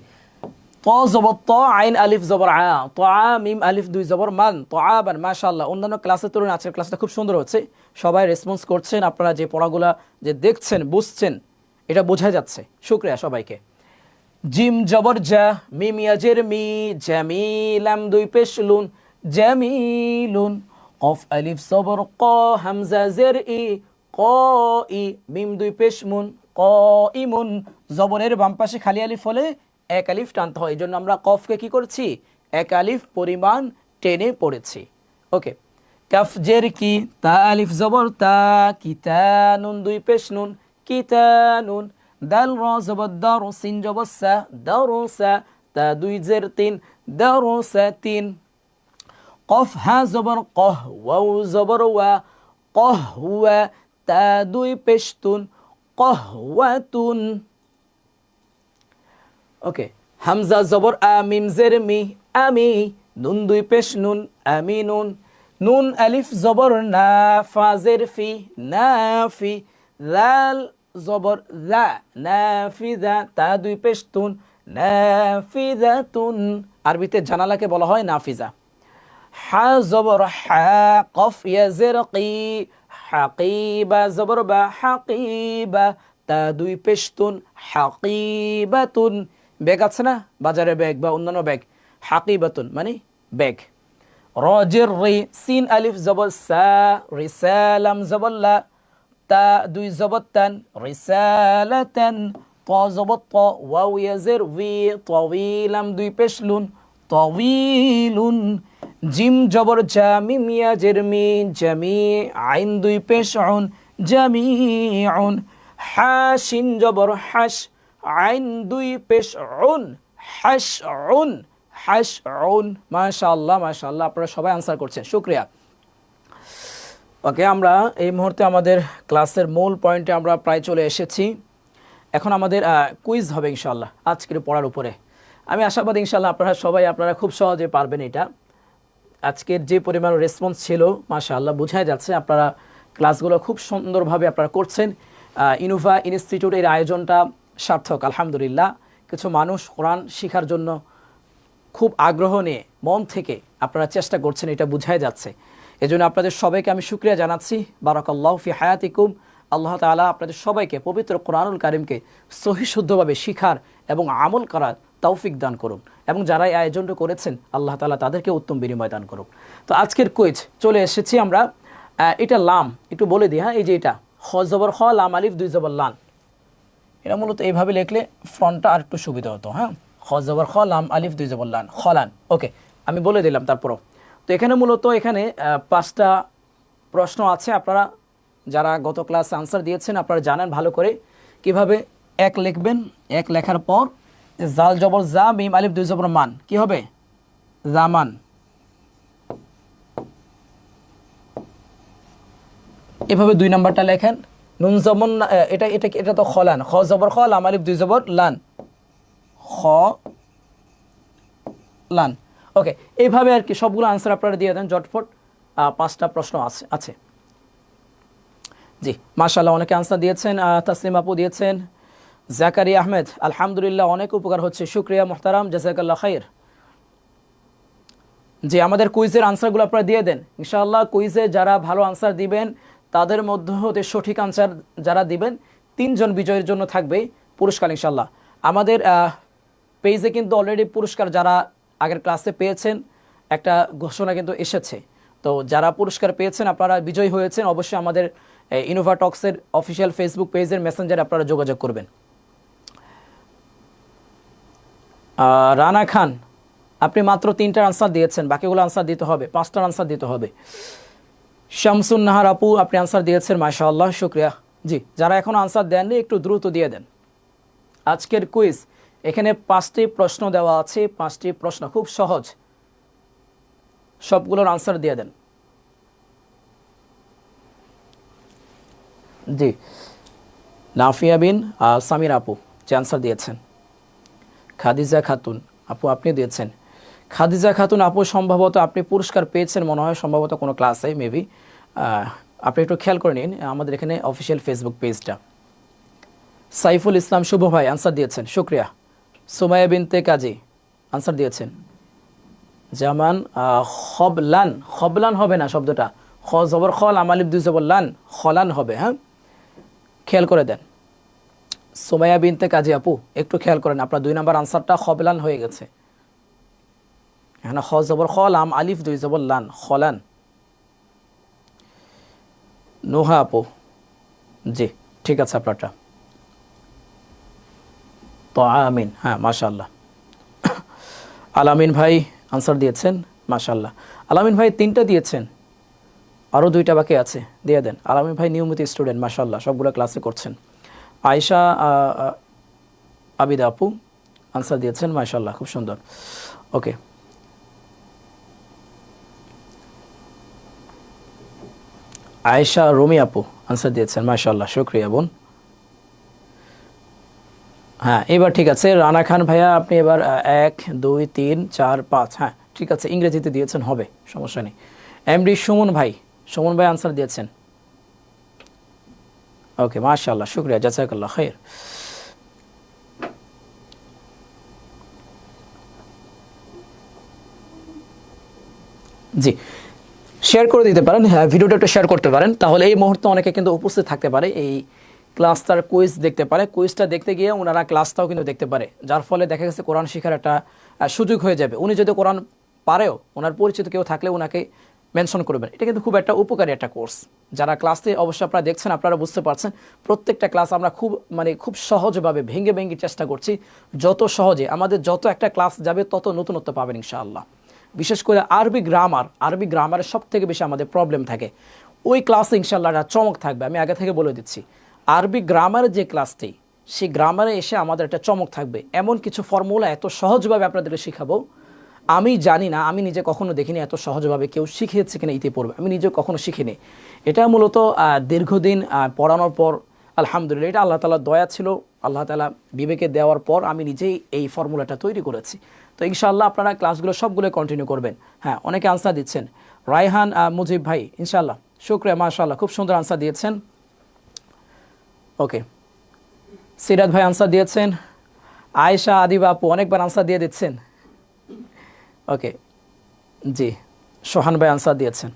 ত জবর ত, আইন আলিফ জবর আ, ত আ, মিম আলিফ দুই জবর মান, ত আবান। মাশাআল্লাহ, অন্যান্য ক্লাসের তুলনায় আজকের ক্লাসটা খুব সুন্দর হচ্ছে, সবাই রেসপন্স করছেন, আপনারা যে পড়াগুলা যে দেখছেন, বুঝছেন, এটা বোঝা যাচ্ছে। শুকরিয়া সবাইকে। জিম জবর জা, মিম ইয়াজের মি, জামিলাম দুই পেশ লুন, জামিলুন। কফ আলিফ জবর ক, হামজা জের ই, ক ই, মিম দুই পেশ মুন, ক ইমুন। জবরের বাম পাশে খালি আলিফ হলে এক আলিফ টানতে হয়, এই জন্য আমরা কফকে কি করছি? এক আলিফ পরিমাণ টেনে পড়েছি। ওকে, কাফ জের কি, তা আলিফ জবর তা, কিতানুন দুই পেশ নুন, কিতানুন। দাল র জবর দার, সিন জবর সা, দারসা, তা দুই জের তিন, দারসাতিন। কফ হা জবর কহ, ওয়াও জবর ওয়া, কহওয়া, তা দুই পেশতুন, কহওয়াতুন। ওকে, হামজা জবর আ, মিম জের মি, আমি, নুন দুই পেশ নুন, আমিনুন। নুন আলিফ জবর না, ফা জের ফি, নাফি। লাল জবর যা, নাফিজা, তা দুই পেশতুন, নাফিজাতুন। আরবিতে জানালাকে বলা হয় নাফিজা। হা জবর হা, কফ ইয়া জের কি, হাকিবা জবর বা, হাকিবা, তা দুই পেশতুন, হাকিবাতুন। ব্যাগ আছে না বাজারে, ব্যাগ বা অন্যান্য ব্যাগ, হাকিবাতুন মানে ব্যাগ। রজের রি, সিন আলিফ জবর সা, রিসালাম জবর লা, তা দুই জবর তান, রিসালাতান। ত জবর ত, ওয়াও ইয়াজের উই, তাওয়িলাম দুই পেশ লুন, তাওয়িলুন। জিম জবর জা, মিম ইয়াজের মি, জামি, আইন দুই পেশ উন, জামিউন। হা শিন জবর হাস, আইন দুই পেশ উন, হাসউন, হাসউন। মাশাআল্লাহ, মাশাআল্লাহ, আপনারা সবাই আনসার করছেন, শুকরিয়া। ওকে, আমরা এই মুহূর্তে আমাদের ক্লাসের মূল পয়েন্টে আমরা প্রায় চলে এসেছি। এখন আমাদের কুইজ হবে ইনশাআল্লাহ আজকের পড়ার উপরে। আমি আশাবাদী ইনশাআল্লাহ আপনারা খুব সহজে পারবেন এটা। আজকের যে পরিমাণ রেসপন্স ছিল, মাশাআল্লাহ, বোঝাই যাচ্ছে আপনারা ক্লাসগুলো খুব সুন্দরভাবে আপনারা করছেন। ইনোভা ইনস্টিটিউটের আয়োজনটা সার্থক, আলহামদুলিল্লাহ। কিছু মানুষ কোরআন শেখার জন্য খুব আগ্রহ নিয়ে মন থেকে আপনারা চেষ্টা করছেন, এটা বোঝাই যাচ্ছে। এজন্য আপনাদের সবাইকে আমি শুকরিয়া জানাচ্ছি। বারাকাল্লাহু ফি হায়াতিকুম, আল্লাহ তাআলা আপনাদের সবাইকে পবিত্র কোরআনুল কারীমকে সহি শুদ্ধভাবে শিখার এবং আমল করার তৌফিক দান করুন, এবং যারা এই আয়োজনটা করেছেন আল্লাহ তাআলা তাদেরকে উত্তম বিনিময় দান করুন। তো আজকের কুইজ চলে এসেছি আমরা। এটা লাম একটু বলে দিই, হ্যাঁ, এই যে এটা খ জবর খ লাম আলিফ দুই জবর লান, এটা মূলত এইভাবে লিখলে ফ্রন্টটা আর একটু সুবিধা হতো। হ্যাঁ, খ জবর খ লাম আলিফ দুই জবর লান, খলান। ওকে, আমি বলে দিলাম তারপরও। তো এখানে মূলত এখানে 5টা প্রশ্ন আছে। আপনারা যারা গত ক্লাসে আনসার দিয়েছেন আপনারা জানেন ভালো করে কিভাবে এক লিখবেন। এক লেখার পর জাল জবর জা মিম আলিফ দুই জবর মান, কি হবে? জামান। এভাবে 2 নাম্বারটা লেখেন। নুন জবর এটা এটা এটা তো খলান, খ জবর খ লাম আলিফ দুই জবর লান, খ লান। ওকে, এইভাবে আর কি সবগুলো আনসার আপনারা দিয়ে দেন জটফট। 5টা প্রশ্ন আছে। জি, মাশাআল্লাহ, অনেকে আনসার দিয়েছেন। তাসলিম আপু দিয়েছেন, জাকারিয়া আহমেদ, আলহামদুলিল্লাহ অনেক উপকার হচ্ছে, শুকরিয়া মুহতারাম, জাযাকাল্লাহ খাইর। জি, আমাদের কুইজের আনসারগুলো আপনারা দিয়ে দেন ইনশাআল্লাহ। কুইজে যারা ভালো আনসার দিবেন তাদের মধ্য হতে সঠিক আনসার যারা দিবেন 3 জন বিজয়ের জন্য থাকবে পুরস্কার ইনশাআল্লাহ। আমাদের পেজে কিন্তু অলরেডি পুরস্কার যারা আগের ক্লাসে পেয়েছেন একটা ঘোষণা কিন্তু এসেছে। তো যারা পুরস্কার পেয়েছেন আপনারা বিজয়ী হয়েছেন, অবশ্যই আমাদের ইনোভা টক্সের অফিসিয়াল ফেসবুক পেজের মেসেঞ্জারে আপনারা যোগাযোগ করবেন। রানা খান, আপনি মাত্র 3টার আনসার দিয়েছেন, বাকিগুলো আনসার দিতে হবে, 5টার আনসার দিতে হবে। শামসুন নাহার আপু, আপনি আনসার দিয়েছেন, মাশাআল্লাহ, শুকরিয়া। জি, যারা এখন আনসার দেননি একটু দ্রুত দিয়ে দেন। আজকের কুইজ এখানে 5টি প্রশ্ন দেওয়া আছে, 5টি প্রশ্ন খুব সহজ, সবগুলোর আনসার দিয়ে দেন। জি, নাফিয়া বিন সামির আপু যে আনসার দিয়েছেন। খাদিজা খাতুন আপু আপনি দিয়েছেন। খাদিজা খাতুন আপু সম্ভবত আপনি পুরস্কার পেয়েছেন মনে হয়, সম্ভবত কোনো ক্লাসে মেবি। আপনি একটু খেয়াল করে নিন আমাদের এখানে অফিসিয়াল ফেসবুক পেজটা। সাইফুল ইসলাম শুভ ভাই আনসার দিয়েছেন, শুকরিয়া। সুমাইয়া বিনতে কাজী আনসার দিয়েছেন। জামান খবলান, খবলান হবে না শব্দটা, খ জবর খ লাম আলিফ দুই জবর লান, খলান হবে। হ্যাঁ, খেয়াল করে দেন। সুমাইয়া বিনতে কাজী আপু একটু খেয়াল করেন, আপনার 2 নাম্বার আনসারটা খবলান হয়ে গেছে। এখানে খ জবর খ লাম আলিফ দুই জবর লান, খলান। নোহা আপু, জি ঠিক আছে আপনারটা। তো আমিন, হ্যাঁ মাশাআল্লাহ। আলামিন ভাই আনসার দিয়েছেন, মাশাআল্লাহ। আলামিন ভাই 3টা দিয়েছেন, আরও 2টা বাকি আছে, দিয়ে দেন। আলামিন ভাই নিয়মিত স্টুডেন্ট, মাশাআল্লাহ, সবগুলো ক্লাসে করছেন। আয়েশা আবিদা আপু আনসার দিয়েছেন, মাশাআল্লাহ, খুব সুন্দর। ওকে, আয়েশা রুমি আপু আনসার দিয়েছেন, মাশাআল্লাহ, শুকরিয়া বোন। হ্যাঁ, এবার ঠিক আছে। রানা খান ভাইয়া আপনি এবার 1 2 3 4 5, হ্যাঁ ঠিক আছে, ইংরেজিতে দিয়েছেন, হবে, সমস্যা নেই। এমডি সুমন ভাই আনসার দিয়েছেন। ওকে, মাশাআল্লাহ, শুকরিয়া, জাযাকাল্লাহ খাইর। জি, শেয়ার করে দিতে পারেন, হ্যাঁ ভিডিওটা একটু শেয়ার করতে পারেন, তাহলে এই মুহূর্তে অনেকে কিন্তু উপস্থিত থাকতে পারে, এই ক্লাসটার কুইজ দেখতে পারে, কুইজটা দেখতে গিয়ে ওনারা ক্লাসটাও কিন্তু দেখতে পারে, যার ফলে দেখা গেছে কোরআন শেখার একটা সুযোগ হয়ে যাবে। উনি যদি কোরআন পারেও ওনার পরিচিত কেউ থাকলে ওনাকে মেনশন করবেন। এটা কিন্তু খুব একটা উপকারী একটা কোর্স। যারা ক্লাসে অবশ্যই আপনারা দেখছেন আপনারা বুঝতে পারছেন, প্রত্যেকটা ক্লাস আমরা খুব সহজভাবে ভেঙে ভেঙে চেষ্টা করছি, যত সহজে আমাদের যত একটা ক্লাস যাবে তত নতুনত্ব পাবেন ইনশাআল্লাহ। বিশেষ করে আরবি গ্রামারের সব থেকে বেশি আমাদের প্রবলেম থাকে, ওই ক্লাসে ইনশাআল্লাহ একটা চমক থাকবে। আমি আগে থেকে বলে দিচ্ছি, আরবি গ্রামারের যে ক্লাসটি, সেই গ্রামারে এসে আমাদের একটা চমক থাকবে। এমন কিছু ফর্মুলা এত সহজভাবে আপনাদেরকে শেখাবো, আমি জানি না, আমি নিজে কখনো দেখিনি এত সহজভাবে কেউ শিখিয়েছে কিনা ইতিপূর্বে, আমি নিজে কখনো শিখিনি। এটা মূলত দীর্ঘদিন পড়ানোর পর আলহামদুলিল্লাহ, এটা আল্লাহ তাআলার দয়া ছিল, আল্লাহ তাআলা বিবেকে দেওয়ার পর আমি নিজেই এই ফর্মুলাটা তৈরি করেছি। তো ইনশাআল্লাহ আপনারা ক্লাসগুলো সবগুলো কন্টিনিউ করবেন। হ্যাঁ, অনেকে আনসার দিচ্ছেন। রায়হান মুজিব ভাই ইনশাআল্লাহ, শুকরিয়া, মাশাআল্লাহ, খুব সুন্দর আনসার দিয়েছেন। ওকে, সিরাত ভাই আনসার দিয়েছেন। আয়েশা আদিবা আপু অনেকবার আনসার দিয়ে দিচ্ছেন। ওকে, জি, সোহান ভাই আনসার দিয়েছেন।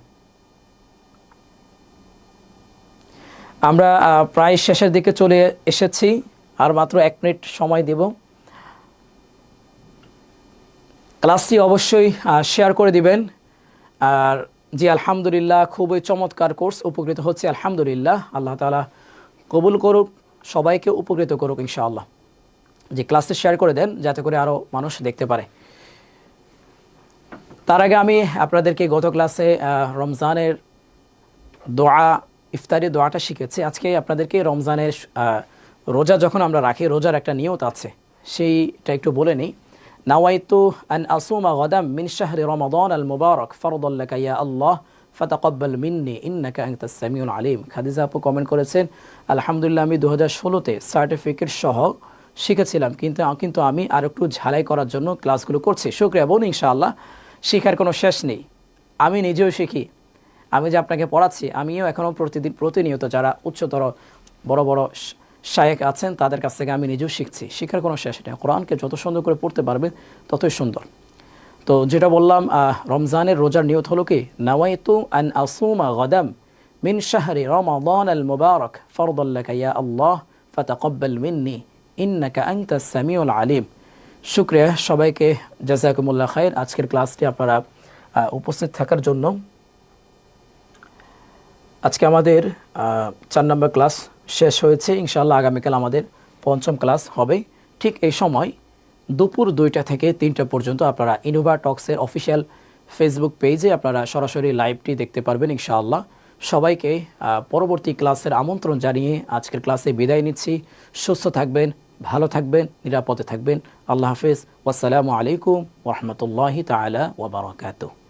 আমরা প্রায় শেষের দিকে চলে এসেছি, আর মাত্র 1 মিনিট সময় দেব। ক্লাসটি অবশ্যই শেয়ার করে দিবেন। আর জি আলহামদুলিল্লাহ, খুবই চমৎকার কোর্স, উপকৃত হচ্ছে আলহামদুলিল্লাহ। আল্লাহ তাআলা কবুল করুক, সবাইকে উপকৃত করুক ইনশাআল্লাহ। যে ক্লাসটি শেয়ার করে দেন যাতে করে আরও মানুষ দেখতে পারে। তার আগে আমি আপনাদেরকে গত ক্লাসে রমজানের দোয়া, ইফতারি দোয়াটা শিখেছি। আজকে আপনাদেরকে রমজানের রোজা যখন আমরা রাখি, রোজার একটা নিয়ত আছে, সেইটা একটু বলে নিই। নাওয়াইতু আন আসুমা গাদাম মিন শাহরি রমাদান আল মুবারক ফরদাল লাকা ইয়া আল্লাহ ফাতাকাব্বাল মিন্নি ইন্নাকা আনতাস সামিউল আলিম। খাদিজা আপু কমেন্ট করেছেন, আলহামদুলিল্লাহ আমি 2016-তে সার্টিফিকেট সহ শিখেছিলাম, কিন্তু আমি আর একটু ঝালাই করার জন্য ক্লাসগুলো করছি। শুকরিয়া বোন, ইনশাআল্লাহ শেখার কোনো শেষ নেই। আমি নিজেও শিখি, আমি যে আপনাকে পড়াচ্ছি, আমিও এখনও প্রতিনিয়ত যারা উচ্চতর বড় বড় শায়েখ আছেন তাদের কাছ থেকে আমি নিজেও শিখছি। শিখার কোনো শেষ নেই। কোরআনকে যত সুন্দর করে পড়তে পারবেন ততই সুন্দর। তো যেটা বললাম, রমজানের রোজার নিয়ত হলো কি, নাওয়াইতু আন আসুমা গাদাম মিন শাহরি রমাদান আল মুবারক ফরদাল লাকা ইয়া আল্লাহ ফাতাকাব্বাল মিন্নি ইন্নাকা আনতাস সামিউল আলিম। শুকরিয়া সবাইকে, জাযাকুমুল্লাহ খাইর। আজকের ক্লাসটি আপনারা উপস্থিত থাকার জন্য। আজকে আমাদের 4 নম্বর ক্লাস শেষ হয়েছে। ইনশাআল্লাহ আগামীকাল আমাদের 5ম ক্লাস হবে। ঠিক এই সময় দুপুর 2টা থেকে 3টা পর্যন্ত আপনারা ইনোভা টক্সের অফিসিয়াল ফেসবুক পেজে আপনারা সরাসরি লাইভটি দেখতে পারবেন ইনশাআল্লাহ। সবাইকে পরবর্তী ক্লাসের আমন্ত্রণ জানিয়ে আজকের ক্লাসে বিদায় নিচ্ছি। সুস্থ থাকবেন, ভালো থাকবেন, নিরাপদে থাকবেন। আল্লাহ হাফেজ। ওয়াসসালামু আলাইকুম ওয়া রাহমাতুল্লাহি তাআলা ওয়া বারাকাতুহু।